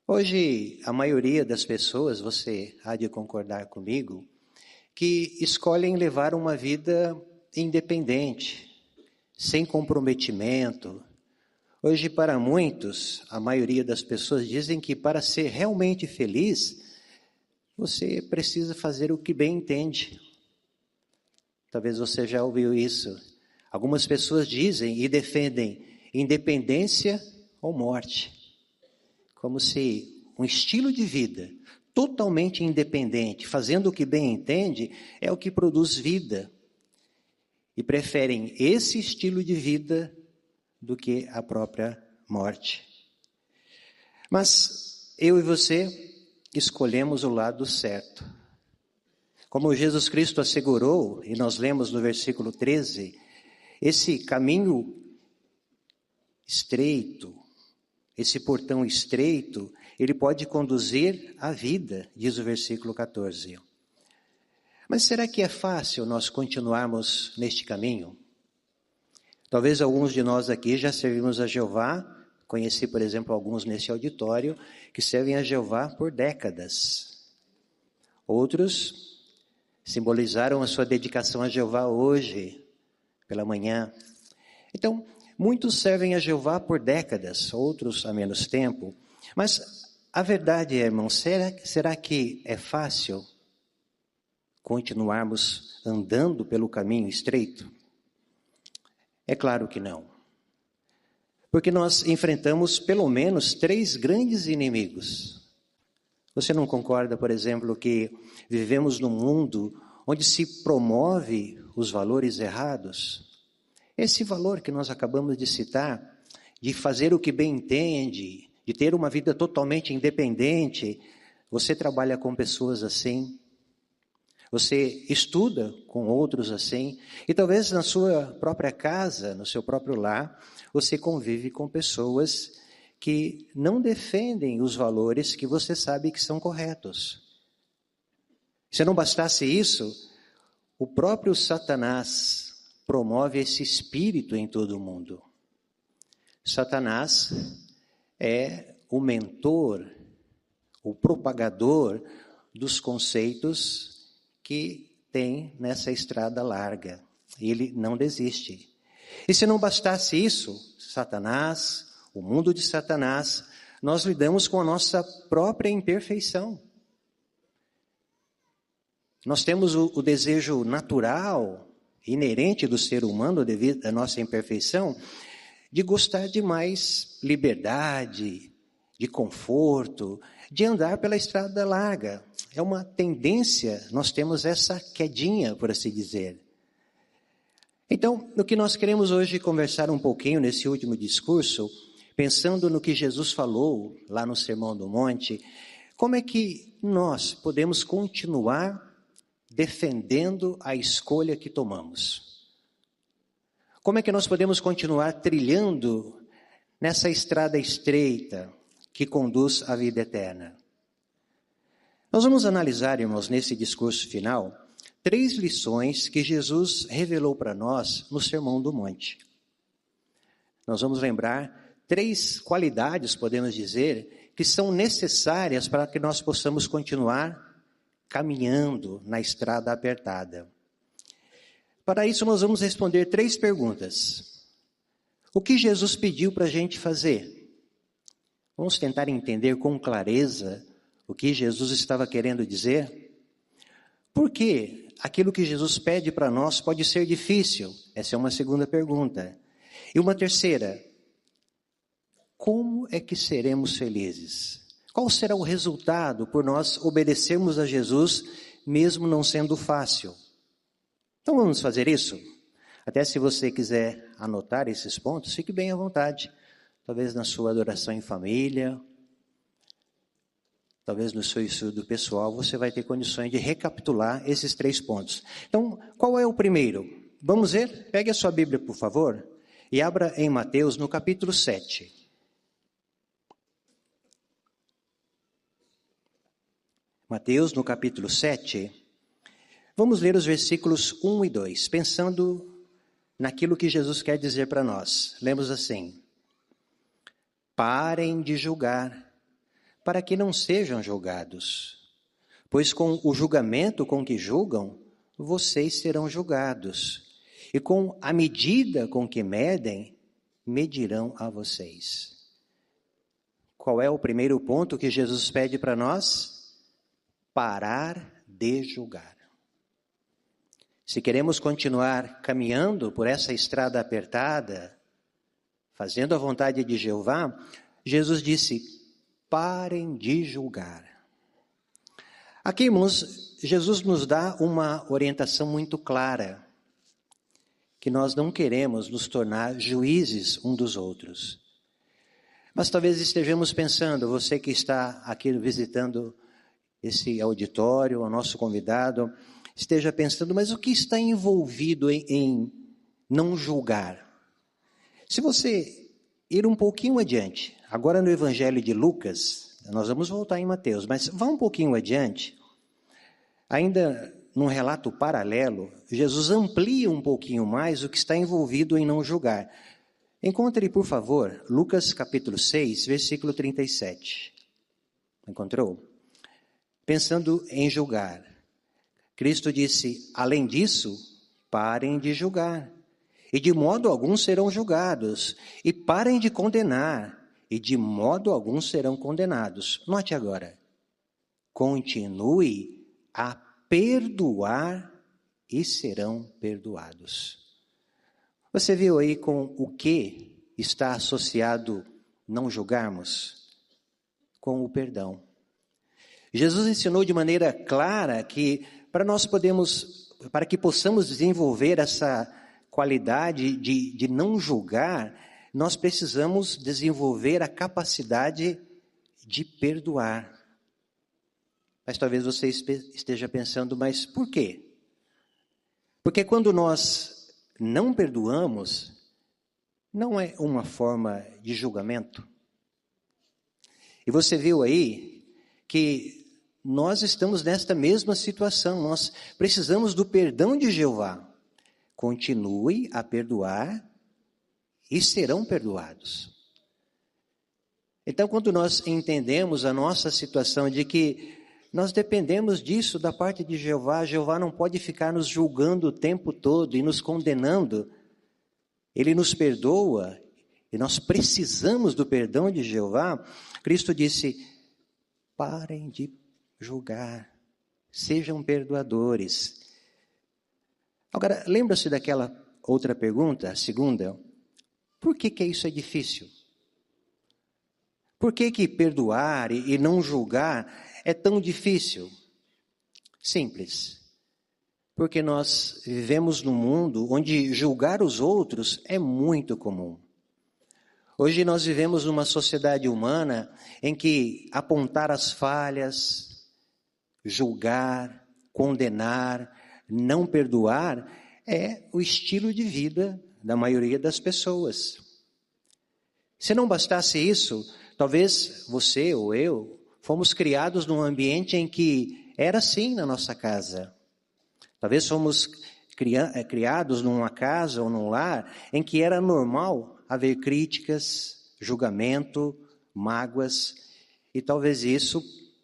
Hoje, a maioria das pessoas, você há de concordar comigo, que escolhem levar uma vida independente, sem comprometimento. Hoje, para muitos, a maioria das pessoas dizem que para ser realmente feliz, você precisa fazer o que bem entende. Talvez você já ouviu isso. Algumas pessoas dizem e defendem independência ou morte. Como se um estilo de vida totalmente independente, fazendo o que bem entende, é o que produz vida. E preferem esse estilo de vida do que a própria morte. Mas eu e você escolhemos o lado certo. Como Jesus Cristo assegurou, e nós lemos no versículo 13, esse caminho estreito, esse portão estreito, ele pode conduzir à vida, diz o versículo 14. Mas será que é fácil nós continuarmos neste caminho? Talvez alguns de nós aqui já servimos a Jeová, conheci, por exemplo, alguns nesse auditório, que servem a Jeová por décadas. Outros simbolizaram a sua dedicação a Jeová hoje, pela manhã. Então, muitos servem a Jeová por décadas, outros há menos tempo. Mas a verdade, irmãos, será que é fácil continuarmos andando pelo caminho estreito? É claro que não. Porque nós enfrentamos pelo menos 3 grandes inimigos. Você não concorda, por exemplo, que vivemos num mundo onde se promove os valores errados? Esse valor que nós acabamos de citar, de fazer o que bem entende, de ter uma vida totalmente independente, você trabalha com pessoas assim, você estuda com outros assim, e talvez na sua própria casa, no seu próprio lar, você convive com pessoas que não defendem os valores que você sabe que são corretos. Se não bastasse isso, o próprio Satanás promove esse espírito em todo o mundo. Satanás é o mentor, o propagador dos conceitos que tem nessa estrada larga. Ele não desiste. E se não bastasse isso, Satanás, o mundo de Satanás, nós lidamos com a nossa própria imperfeição. Nós temos o desejo natural, inerente do ser humano, devido à nossa imperfeição, de gostar de mais liberdade, de conforto, de andar pela estrada larga. É uma tendência, nós temos essa quedinha, por assim dizer. Então, o que nós queremos hoje conversar um pouquinho nesse último discurso, pensando no que Jesus falou lá no Sermão do Monte, como é que nós podemos continuar defendendo a escolha que tomamos? Como é que nós podemos continuar trilhando nessa estrada estreita que conduz à vida eterna? Nós vamos analisar, irmãos, nesse discurso final, 3 lições que Jesus revelou para nós no Sermão do Monte. Nós vamos lembrar 3 qualidades, podemos dizer, que são necessárias para que nós possamos continuar caminhando na estrada apertada. Para isso, nós vamos responder 3 perguntas. O que Jesus pediu para a gente fazer? Vamos tentar entender com clareza o que Jesus estava querendo dizer? Por que aquilo que Jesus pede para nós pode ser difícil? Essa é uma segunda pergunta. E uma terceira, como é que seremos felizes? Qual será o resultado por nós obedecermos a Jesus, mesmo não sendo fácil? Então vamos fazer isso? Até se você quiser anotar esses pontos, fique bem à vontade. Talvez na sua adoração em família, talvez no seu estudo pessoal, você vai ter condições de recapitular esses 3 pontos. Então, qual é o primeiro? Vamos ver? Pegue a sua Bíblia, por favor, e abra em Mateus, no capítulo 7. Mateus, no capítulo 7, vamos ler os versículos 1 e 2, pensando naquilo que Jesus quer dizer para nós. Lemos assim: parem de julgar, para que não sejam julgados. Pois com o julgamento com que julgam, vocês serão julgados. E com a medida com que medem, medirão a vocês. Qual é o primeiro ponto que Jesus pede para nós? Parar de julgar. Se queremos continuar caminhando por essa estrada apertada, fazendo a vontade de Jeová, Jesus disse, parem de julgar. Aqui, irmãos, Jesus nos dá uma orientação muito clara, que nós não queremos nos tornar juízes um dos outros. Mas talvez estejamos pensando, você que está aqui visitando esse auditório, o nosso convidado, esteja pensando, mas o que está envolvido em não julgar? Se você ir um pouquinho adiante, agora no Evangelho de Lucas, nós vamos voltar em Mateus, mas vá um pouquinho adiante, ainda num relato paralelo, Jesus amplia um pouquinho mais o que está envolvido em não julgar. Encontre, por favor, Lucas capítulo 6, versículo 37. Encontrou? Pensando em julgar. Cristo disse, além disso, parem de julgar. E de modo algum serão julgados. E parem de condenar. E de modo algum serão condenados. Note agora. Continue a perdoar e serão perdoados. Você viu aí com o que está associado não julgarmos? Com o perdão. Jesus ensinou de maneira clara que para que possamos desenvolver essa qualidade de não julgar, nós precisamos desenvolver a capacidade de perdoar. Mas talvez você esteja pensando, mas por quê? Porque quando nós não perdoamos, não é uma forma de julgamento. E você viu aí que nós estamos nesta mesma situação, nós precisamos do perdão de Jeová. Continue a perdoar e serão perdoados. Então, quando nós entendemos a nossa situação de que nós dependemos disso da parte de Jeová, Jeová não pode ficar nos julgando o tempo todo e nos condenando. Ele nos perdoa e nós precisamos do perdão de Jeová. Cristo disse, parem de julgar, sejam perdoadores. Agora, lembra-se daquela outra pergunta, a segunda? Por que isso é difícil? Por que perdoar e não julgar é tão difícil? Simples. Porque nós vivemos num mundo onde julgar os outros é muito comum. Hoje nós vivemos numa sociedade humana em que apontar as falhas, julgar, condenar, não perdoar é o estilo de vida da maioria das pessoas. Se não bastasse isso, talvez você ou eu fomos criados num ambiente em que era assim na nossa casa. Talvez fomos criados numa casa ou num lar em que era normal haver críticas, julgamento, mágoas, e talvez isso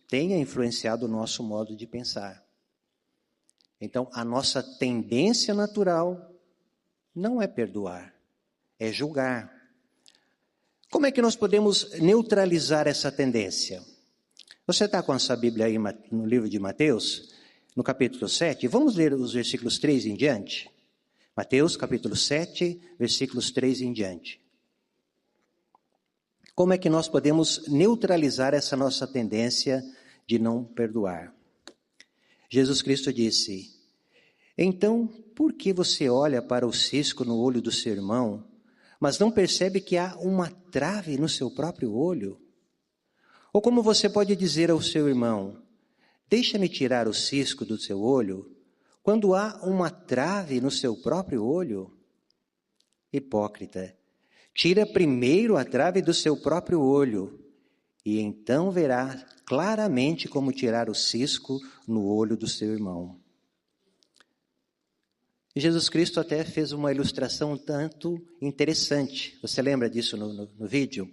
tenha influenciado o nosso modo de pensar. Então, a nossa tendência natural não é perdoar, é julgar. Como é que nós podemos neutralizar essa tendência? Você está com a sua Bíblia aí no livro de Mateus, no capítulo 7? Vamos ler os versículos 3 em diante? Mateus, capítulo 7, versículos 3 em diante. Como é que nós podemos neutralizar essa nossa tendência de não perdoar? Jesus Cristo disse, então, por que você olha para o cisco no olho do seu irmão, mas não percebe que há uma trave no seu próprio olho? Ou como você pode dizer ao seu irmão, deixa-me tirar o cisco do seu olho, quando há uma trave no seu próprio olho? Hipócrita, tira primeiro a trave do seu próprio olho, e então verá claramente como tirar o cisco no olho do seu irmão. Jesus Cristo até fez uma ilustração um tanto interessante. Você lembra disso no vídeo?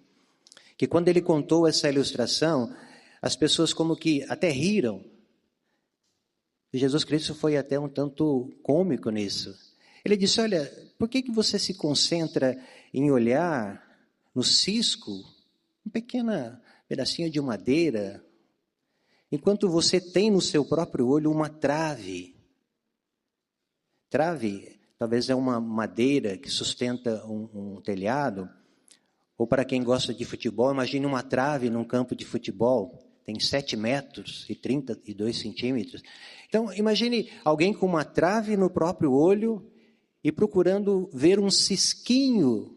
Que quando ele contou essa ilustração, as pessoas como que até riram. Jesus Cristo foi até um tanto cômico nisso. Ele disse, olha, por que você se concentra em olhar no cisco, um pequeno pedacinho de madeira, enquanto você tem no seu próprio olho uma trave? Trave, talvez é uma madeira que sustenta um telhado, ou para quem gosta de futebol, imagine uma trave num campo de futebol, tem 7 metros e 32 centímetros. Então, imagine alguém com uma trave no próprio olho e procurando ver um cisquinho,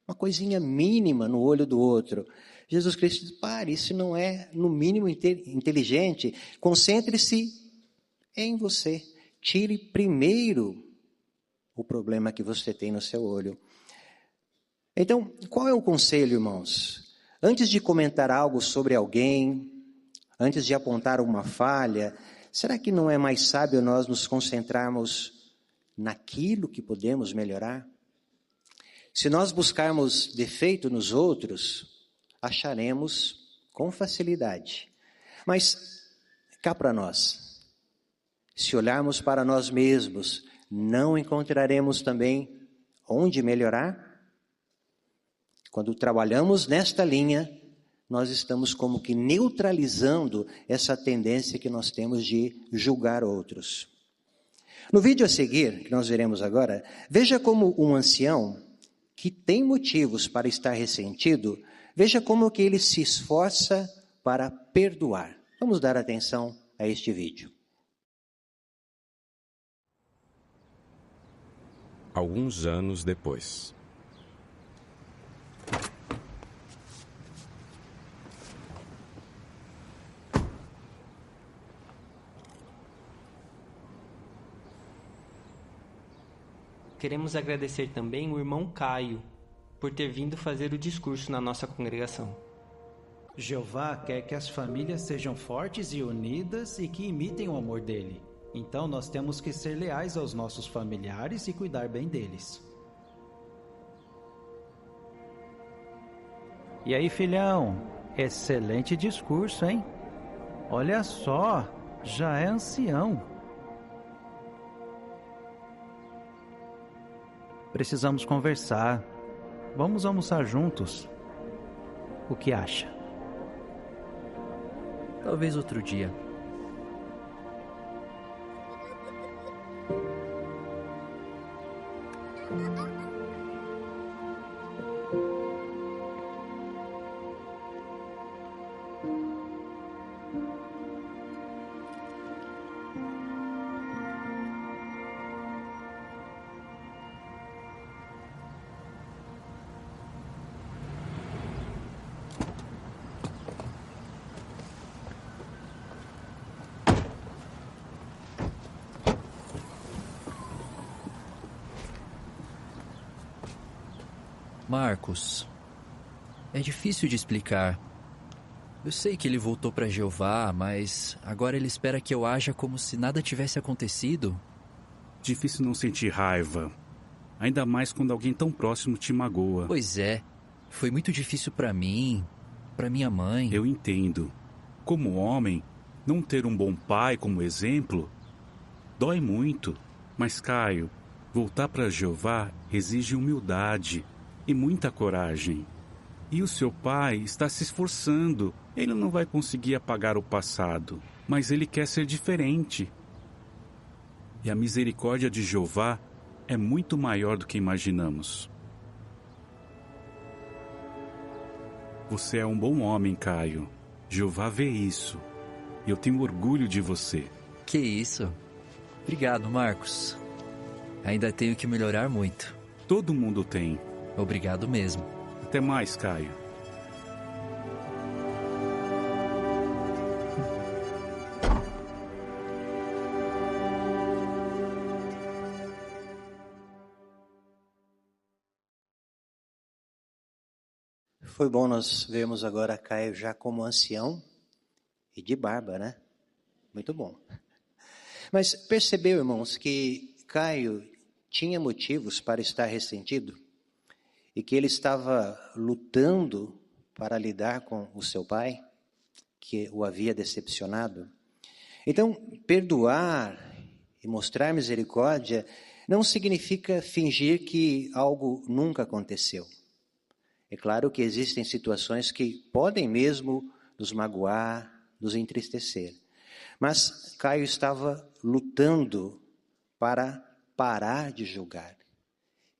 uma coisinha mínima no olho do outro. Jesus Cristo diz, pare, isso não é no mínimo inteligente. Concentre-se em você. Tire primeiro o problema que você tem no seu olho. Então, qual é o conselho, irmãos? Antes de comentar algo sobre alguém, antes de apontar uma falha, será que não é mais sábio nós nos concentrarmos naquilo que podemos melhorar? Se nós buscarmos defeito nos outros, acharemos com facilidade. Mas cá para nós, se olharmos para nós mesmos, não encontraremos também onde melhorar? Quando trabalhamos nesta linha, nós estamos como que neutralizando essa tendência que nós temos de julgar outros. No vídeo a seguir, que nós veremos agora, veja como um ancião que tem motivos para estar ressentido, veja como que ele se esforça para perdoar. Vamos dar atenção a este vídeo. Alguns anos depois. Queremos agradecer também o irmão Caio por ter vindo fazer o discurso na nossa congregação. Jeová quer que as famílias sejam fortes e unidas e que imitem o amor dele. Então nós temos que ser leais aos nossos familiares e cuidar bem deles. E aí, filhão? Excelente discurso, hein? Olha só, já é ancião. Precisamos conversar. Vamos almoçar juntos. O que acha? Talvez outro dia. Marcos, é difícil de explicar. Eu sei que ele voltou para Jeová, mas agora ele espera que eu haja como se nada tivesse acontecido. Difícil não sentir raiva, ainda mais quando alguém tão próximo te magoa. Pois é, foi muito difícil para mim, para minha mãe. Eu entendo. Como homem, não ter um bom pai como exemplo dói muito. Mas, Caio, voltar para Jeová exige humildade e muita coragem. E o seu pai está se esforçando. Ele não vai conseguir apagar o passado, mas ele quer ser diferente. E a misericórdia de Jeová é muito maior do que imaginamos. Você é um bom homem, Caio. Jeová vê isso. E eu tenho orgulho de você. Que isso? Obrigado, Marcos. Ainda tenho que melhorar muito. Todo mundo tem. Obrigado mesmo. Até mais, Caio. Foi bom nós vermos agora Caio já como ancião e de barba, né? Muito bom. Mas percebeu, irmãos, que Caio tinha motivos para estar ressentido? E que ele estava lutando para lidar com o seu pai? que o havia decepcionado. Então, perdoar e mostrar misericórdia não significa fingir que algo nunca aconteceu. É claro que existem situações que podem mesmo nos magoar, nos entristecer. Mas Caio estava lutando para parar de julgar.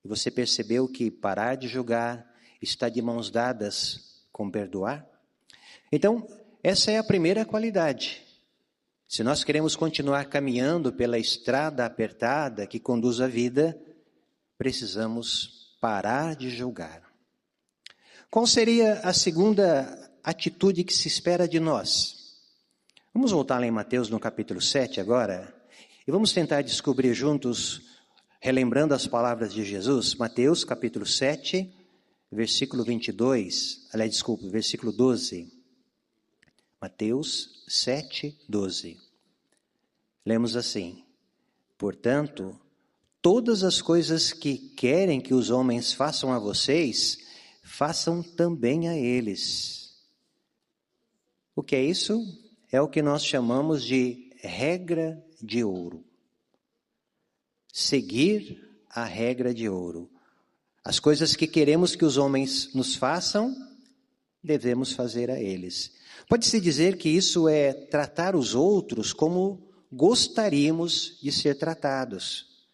E você percebeu que parar de julgar está de mãos dadas com perdoar? Então, essa é a primeira qualidade. Se nós queremos continuar caminhando pela estrada apertada que conduz à vida, precisamos parar de julgar. Qual seria a segunda atitude que se espera de nós? Vamos voltar lá em Mateus no capítulo 7 agora, e vamos tentar descobrir juntos, relembrando as palavras de Jesus, Mateus capítulo 7, versículo 12. Mateus 7, 12. Lemos assim: portanto, todas as coisas que querem que os homens façam a vocês, façam também a eles. O que é isso? É o que nós chamamos de regra de ouro. Seguir a regra de ouro. As coisas que queremos que os homens nos façam, devemos fazer a eles. Pode-se dizer que isso é tratar os outros como gostaríamos de ser tratados.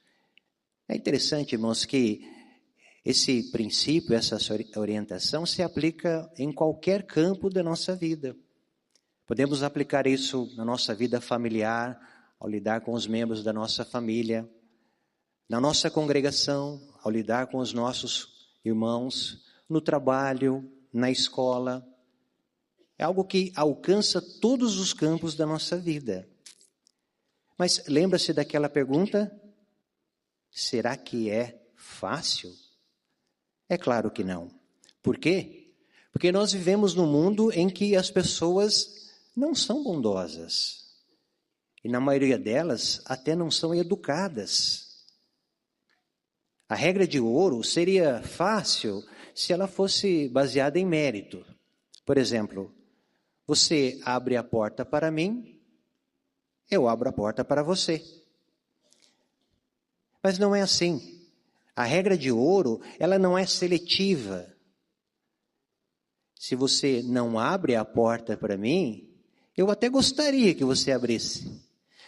É interessante, irmãos, que esse princípio, essa orientação se aplica em qualquer campo da nossa vida. Podemos aplicar isso na nossa vida familiar, ao lidar com os membros da nossa família, na nossa congregação, ao lidar com os nossos irmãos, no trabalho, na escola. É algo que alcança todos os campos da nossa vida. Mas lembra-se daquela pergunta? Será que é fácil? É claro que não. Por quê? Porque nós vivemos num mundo em que as pessoas não são bondosas. E na maioria delas até não são educadas. A regra de ouro seria fácil se ela fosse baseada em mérito. Por exemplo, você abre a porta para mim, eu abro a porta para você. Mas não é assim. A regra de ouro, ela não é seletiva. Se você não abre a porta para mim, eu até gostaria que você abrisse.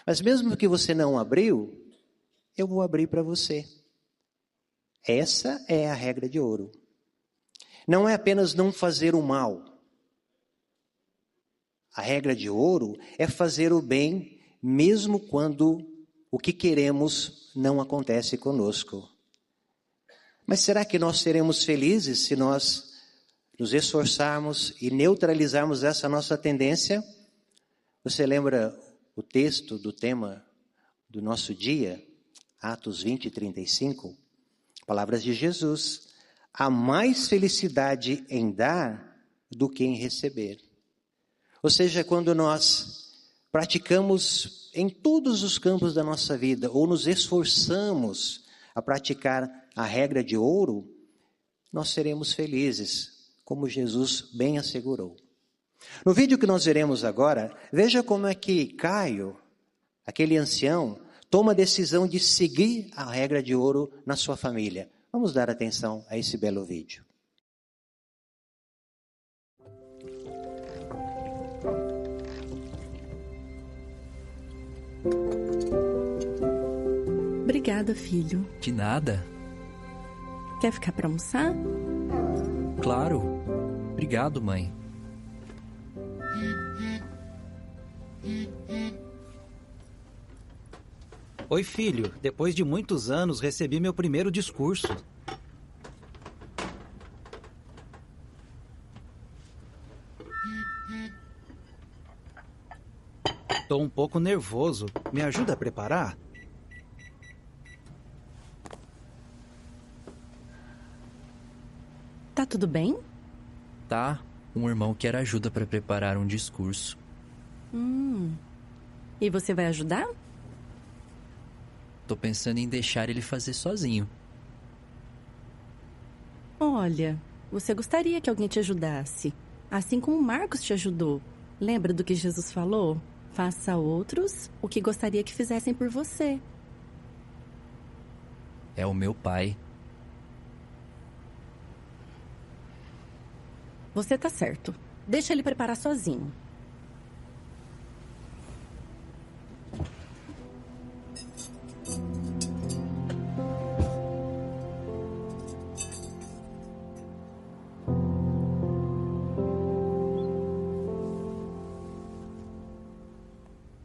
Mas mesmo que você não abriu, eu vou abrir para você. Essa é a regra de ouro. Não é apenas não fazer o mal. A regra de ouro é fazer o bem, mesmo quando o que queremos não acontece conosco. Mas será que nós seremos felizes se nós nos esforçarmos e neutralizarmos essa nossa tendência? Você lembra o texto do tema do nosso dia? Atos 20, 35. Palavras de Jesus. Há mais felicidade em dar do que em receber. Ou seja, quando nós praticamos em todos os campos da nossa vida, ou nos esforçamos a praticar a regra de ouro, nós seremos felizes, como Jesus bem assegurou. No vídeo que nós veremos agora, veja como é que Caio, aquele ancião, toma a decisão de seguir a regra de ouro na sua família. Vamos dar atenção a esse belo vídeo. Obrigada, filho. De nada. Quer ficar para almoçar? Claro. Obrigado, mãe. Oi, filho. Depois de muitos anos, recebi meu primeiro discurso. Tô um pouco nervoso. Me ajuda a preparar? Tá tudo bem? Tá. Um irmão quer ajuda para preparar um discurso. E você vai ajudar? Tô pensando em deixar ele fazer sozinho. Olha, você gostaria que alguém te ajudasse. Assim como o Marcos te ajudou. Lembra do que Jesus falou? Faça a outros o que gostaria que fizessem por você. É o meu pai. Você tá certo. Deixa ele preparar sozinho.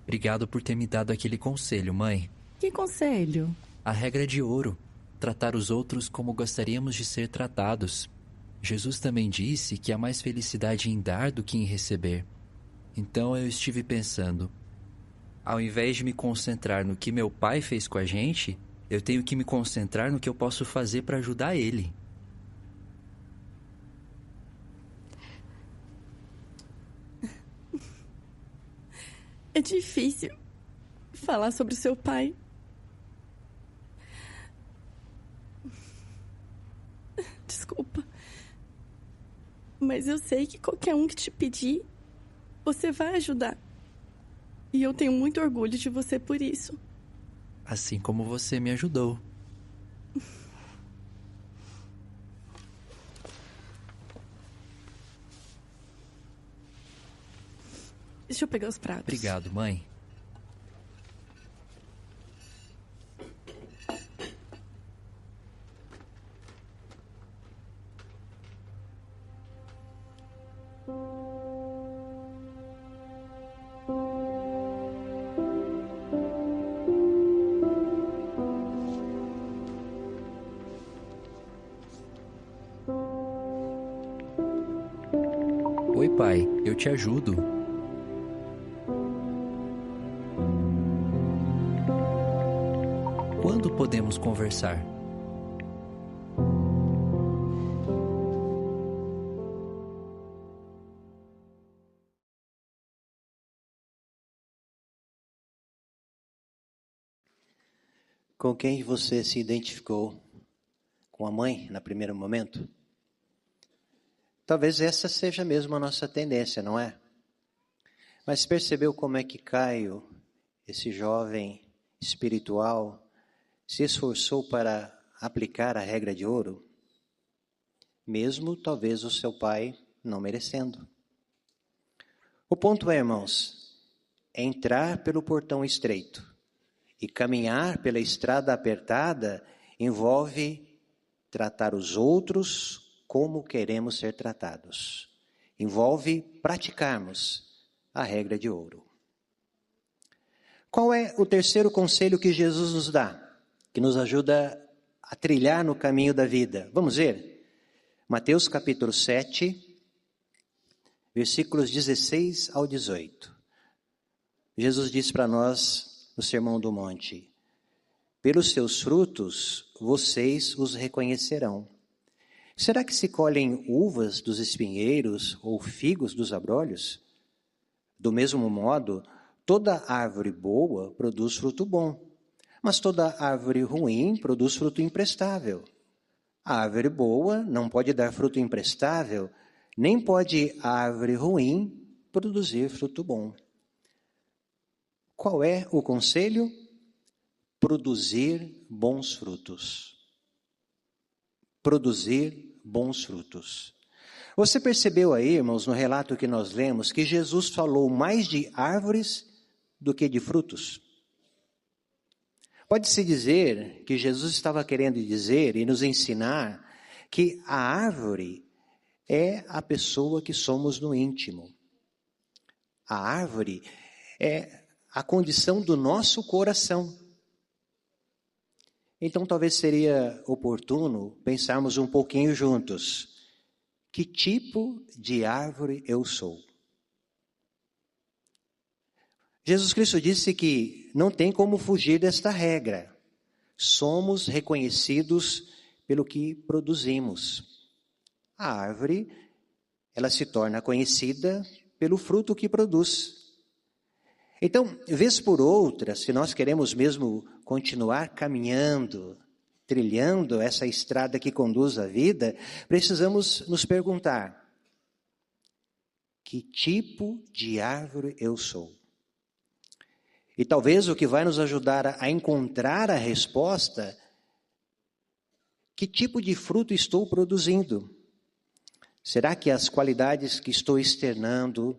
Obrigado por ter me dado aquele conselho, mãe. Que conselho? A regra de ouro. Tratar os outros como gostaríamos de ser tratados. Jesus também disse que há mais felicidade em dar do que em receber. Então eu estive pensando, ao invés de me concentrar no que meu pai fez com a gente, eu tenho que me concentrar no que eu posso fazer para ajudar ele. É difícil falar sobre o seu pai. Desculpa. Mas eu sei que qualquer um que te pedir, você vai ajudar. E eu tenho muito orgulho de você por isso. Assim como você me ajudou. Deixa eu pegar os pratos. Obrigado, mãe. Oi, pai. Eu te ajudo. Quando podemos conversar? Com quem você se identificou? Com a mãe, no primeiro momento? Talvez essa seja mesmo a nossa tendência, não é? Mas percebeu como é que Caio, esse jovem espiritual, se esforçou para aplicar a regra de ouro? Mesmo talvez o seu pai não merecendo. O ponto é, irmãos, é entrar pelo portão estreito. E caminhar pela estrada apertada envolve tratar os outros como queremos ser tratados. Envolve praticarmos a regra de ouro. Qual é o terceiro conselho que Jesus nos dá? Que nos ajuda a trilhar no caminho da vida. Vamos ver? Mateus capítulo 7, versículos 16 ao 18. Jesus diz para nós no Sermão do Monte: pelos seus frutos vocês os reconhecerão. Será que se colhem uvas dos espinheiros ou figos dos abrolhos? Do mesmo modo, toda árvore boa produz fruto bom, mas toda árvore ruim produz fruto imprestável. A árvore boa não pode dar fruto imprestável, nem pode a árvore ruim produzir fruto bom. Qual é o conselho? Produzir bons frutos. Produzir bons frutos. Você percebeu aí, irmãos, no relato que nós lemos, que Jesus falou mais de árvores do que de frutos? Pode-se dizer que Jesus estava querendo dizer e nos ensinar que a árvore é a pessoa que somos no íntimo. A árvore é a condição do nosso coração. Então, talvez seria oportuno pensarmos um pouquinho juntos. Que tipo de árvore eu sou? Jesus Cristo disse que não tem como fugir desta regra. Somos reconhecidos pelo que produzimos. A árvore, ela se torna conhecida pelo fruto que produz. Então, vez por outra, se nós queremos mesmo continuar caminhando, trilhando essa estrada que conduz à vida, precisamos nos perguntar: Que tipo de árvore eu sou? E talvez o que vai nos ajudar a encontrar a resposta, que tipo de fruto estou produzindo? Será que as qualidades que estou externando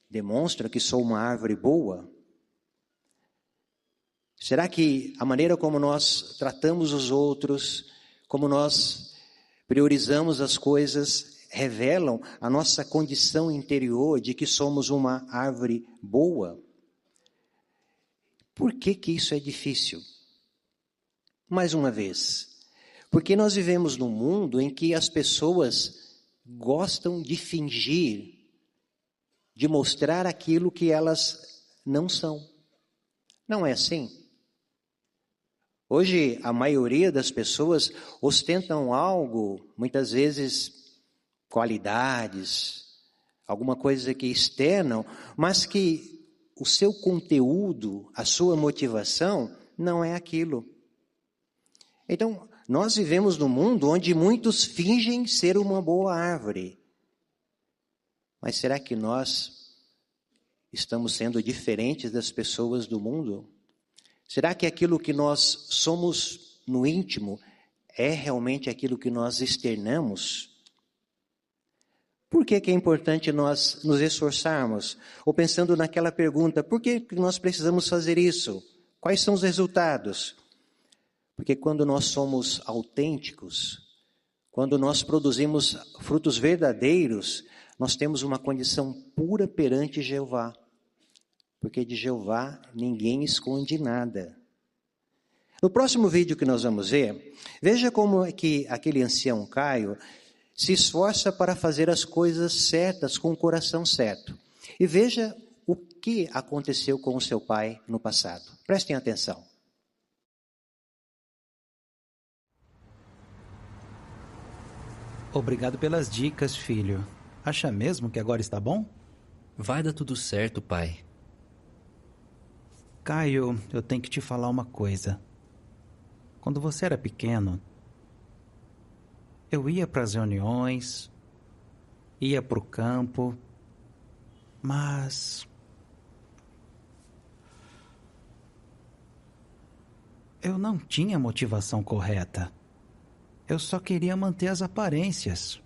demonstram que sou uma árvore boa? Será que a maneira como nós tratamos os outros, como nós priorizamos as coisas, revelam a nossa condição interior de que somos uma árvore boa? Por que que isso é difícil? Mais uma vez, porque nós vivemos num mundo em que as pessoas gostam de fingir, de mostrar aquilo que elas não são. Não é assim? Hoje, a maioria das pessoas ostentam algo, muitas vezes qualidades, alguma coisa que externam, mas que o seu conteúdo, a sua motivação, não é aquilo. Então, nós vivemos num mundo onde muitos fingem ser uma boa árvore. Mas será que nós estamos sendo diferentes das pessoas do mundo? Será que aquilo que nós somos no íntimo é realmente aquilo que nós externamos? Por que que é importante nós nos esforçarmos? Ou pensando naquela pergunta, por que nós precisamos fazer isso? Quais são os resultados? Porque quando nós somos autênticos, quando nós produzimos frutos verdadeiros, nós temos uma condição pura perante Jeová. Porque de Jeová ninguém esconde nada. No próximo vídeo que nós vamos ver, veja como é que aquele ancião Caio se esforça para fazer as coisas certas com o coração certo. E veja o que aconteceu com o seu pai no passado. Prestem atenção. Obrigado pelas dicas, filho. Acha mesmo que agora está bom? Vai dar tudo certo, pai. Caio, eu tenho que te falar uma coisa. Quando você era pequeno, eu ia para as reuniões, ia para o campo, mas eu não tinha motivação correta. Eu só queria manter as aparências.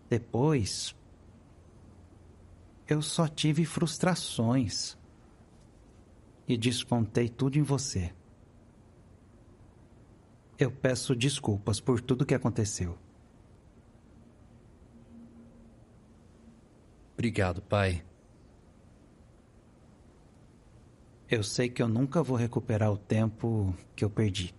Depois, eu só tive frustrações e descontei tudo em você. Eu peço desculpas por tudo que aconteceu. Obrigado, pai. Eu sei que eu nunca vou recuperar o tempo que eu perdi.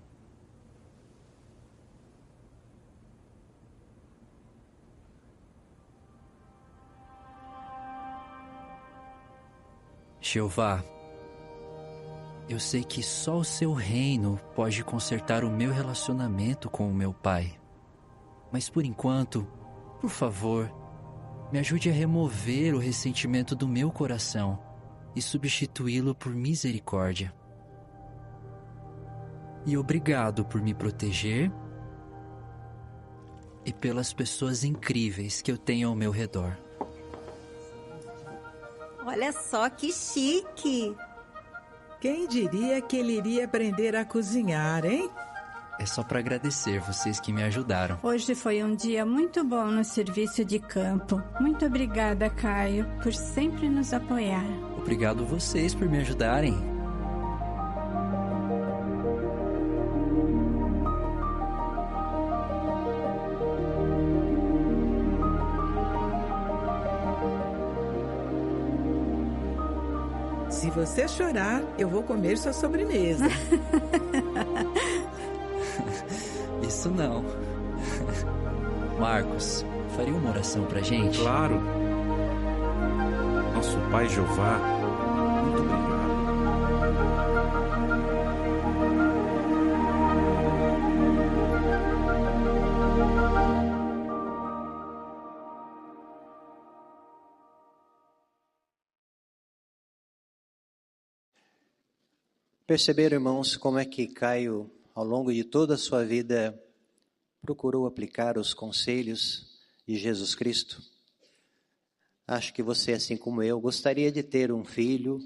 Jeová, eu sei que só o seu reino pode consertar o meu relacionamento com o meu pai. Mas por enquanto, por favor, me ajude a remover o ressentimento do meu coração e substituí-lo por misericórdia. E obrigado por me proteger e pelas pessoas incríveis que eu tenho ao meu redor. Olha só que chique! Quem diria que ele iria aprender a cozinhar, hein? É só para agradecer vocês que me ajudaram. Hoje foi um dia muito bom no serviço de campo. Muito obrigada, Caio, por sempre nos apoiar. Obrigado vocês por me ajudarem. Se você chorar, eu vou comer sua sobremesa. Isso não. Marcos, faria uma oração pra gente? Claro. Nosso Pai Jeová, muito obrigado. Perceberam, irmãos, como é que Caio, ao longo de toda a sua vida, procurou aplicar os conselhos de Jesus Cristo? Acho que você, assim como eu, gostaria de ter um filho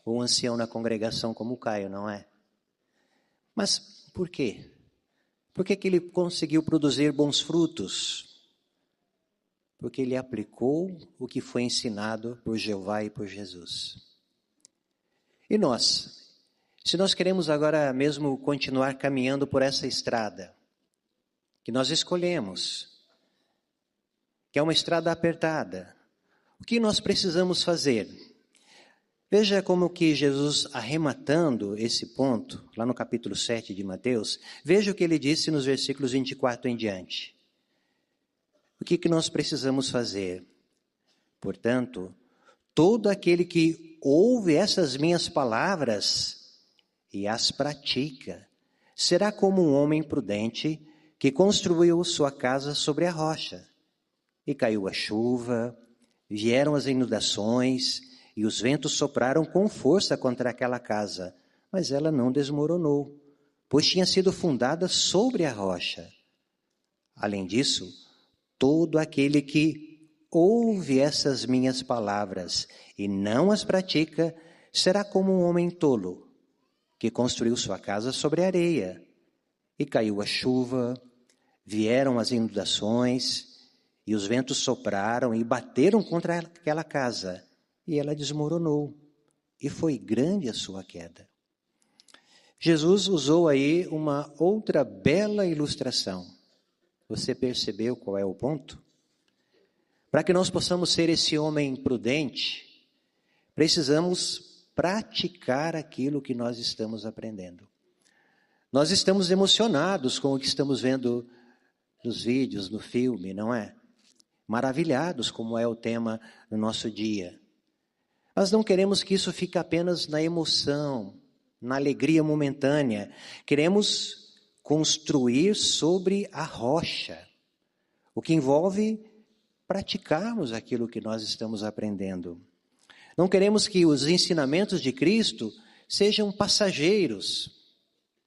ou um ancião na congregação como o Caio, não é? Mas por quê? Por que ele conseguiu produzir bons frutos? Porque ele aplicou o que foi ensinado por Jeová e por Jesus. E nós? Se nós queremos agora mesmo continuar caminhando por essa estrada que nós escolhemos, que é uma estrada apertada, o que nós precisamos fazer? Veja como que Jesus, arrematando esse ponto, lá no capítulo 7 de Mateus, veja o que ele disse nos versículos 24 em diante. O que nós precisamos fazer? Portanto, todo aquele que ouve essas minhas palavras e as pratica, será como um homem prudente que construiu sua casa sobre a rocha. E caiu a chuva, vieram as inundações, e os ventos sopraram com força contra aquela casa, mas ela não desmoronou, pois tinha sido fundada sobre a rocha. Além disso, todo aquele que ouve essas minhas palavras e não as pratica, será como um homem tolo, que construiu sua casa sobre a areia. E caiu a chuva, vieram as inundações, e os ventos sopraram e bateram contra aquela casa, e ela desmoronou, e foi grande a sua queda. Jesus usou aí uma outra bela ilustração. Você percebeu qual é o ponto? Para que nós possamos ser esse homem prudente, precisamos praticar aquilo que nós estamos aprendendo. Nós estamos emocionados com o que estamos vendo nos vídeos, no filme, não é? Maravilhados, como é o tema do nosso dia. Nós não queremos que isso fique apenas na emoção, na alegria momentânea. Queremos construir sobre a rocha, o que envolve praticarmos aquilo que nós estamos aprendendo. Não queremos que os ensinamentos de Cristo sejam passageiros,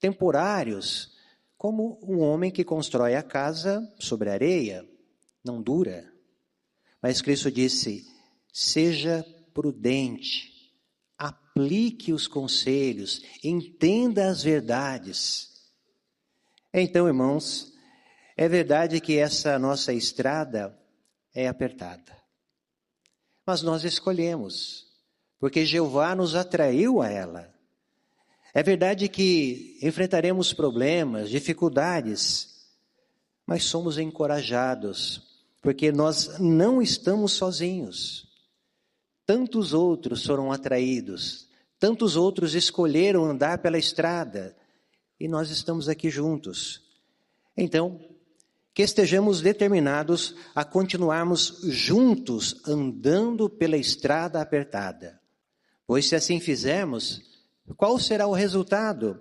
temporários, como um homem que constrói a casa sobre a areia, não dura. Mas Cristo disse, seja prudente, aplique os conselhos, entenda as verdades. Então, irmãos, é verdade que essa nossa estrada é apertada. Mas nós escolhemos, porque Jeová nos atraiu a ela. É verdade que enfrentaremos problemas, dificuldades, mas somos encorajados, porque nós não estamos sozinhos. Tantos outros foram atraídos, tantos outros escolheram andar pela estrada, e nós estamos aqui juntos. Então, que estejamos determinados a continuarmos juntos andando pela estrada apertada. Pois se assim fizermos, qual será o resultado?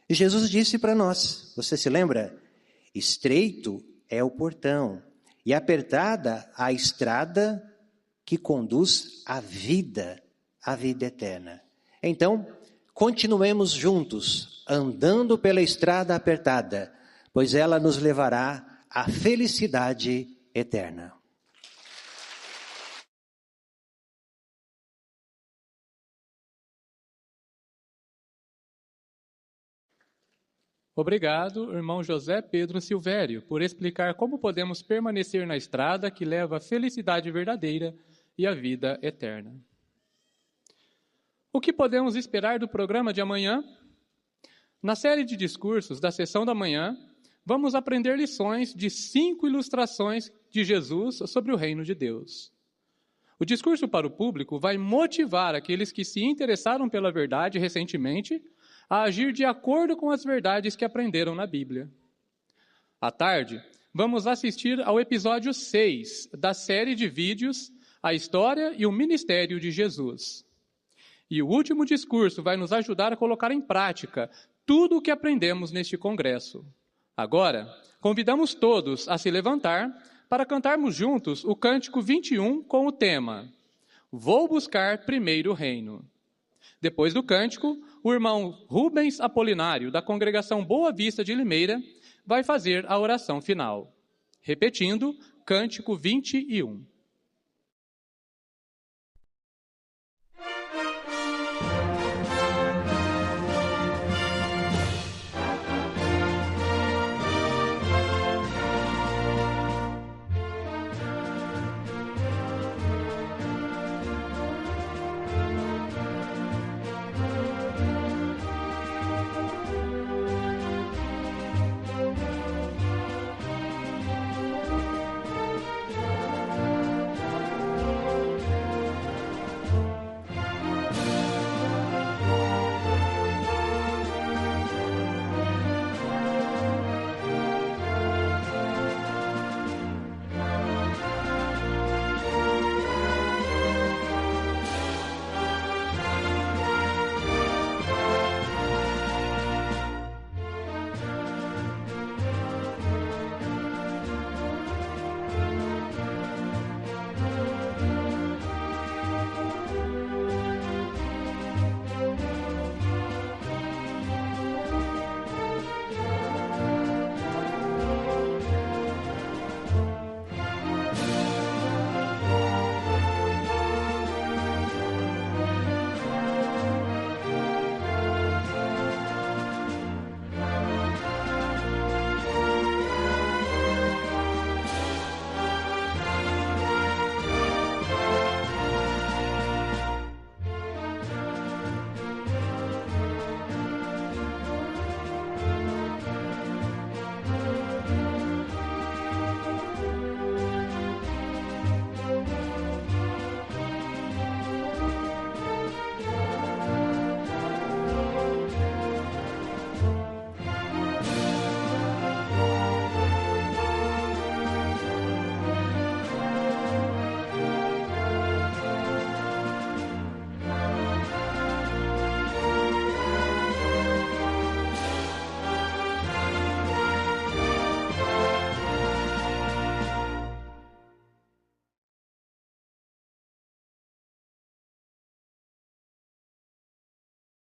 Jesus disse para nós, você se lembra? Estreito é o portão e apertada a estrada que conduz à vida eterna. Então, continuemos juntos, andando pela estrada apertada, pois ela nos levará à felicidade eterna. Obrigado, irmão José Pedro Silvério, por explicar como podemos permanecer na estrada que leva à felicidade verdadeira e à vida eterna. O que podemos esperar do programa de amanhã? Na série de discursos da sessão da manhã, vamos aprender lições de 5 ilustrações de Jesus sobre o reino de Deus. O discurso para o público vai motivar aqueles que se interessaram pela verdade recentemente a agir de acordo com as verdades que aprenderam na Bíblia. À tarde, vamos assistir ao episódio 6 da série de vídeos A História e o Ministério de Jesus. E o último discurso vai nos ajudar a colocar em prática tudo o que aprendemos neste congresso. Agora, convidamos todos a se levantar para cantarmos juntos o Cântico 21 com o tema Vou buscar primeiro o reino. Depois do cântico, o irmão Rubens Apolinário, da congregação Boa Vista de Limeira, vai fazer a oração final. Repetindo, Cântico 21.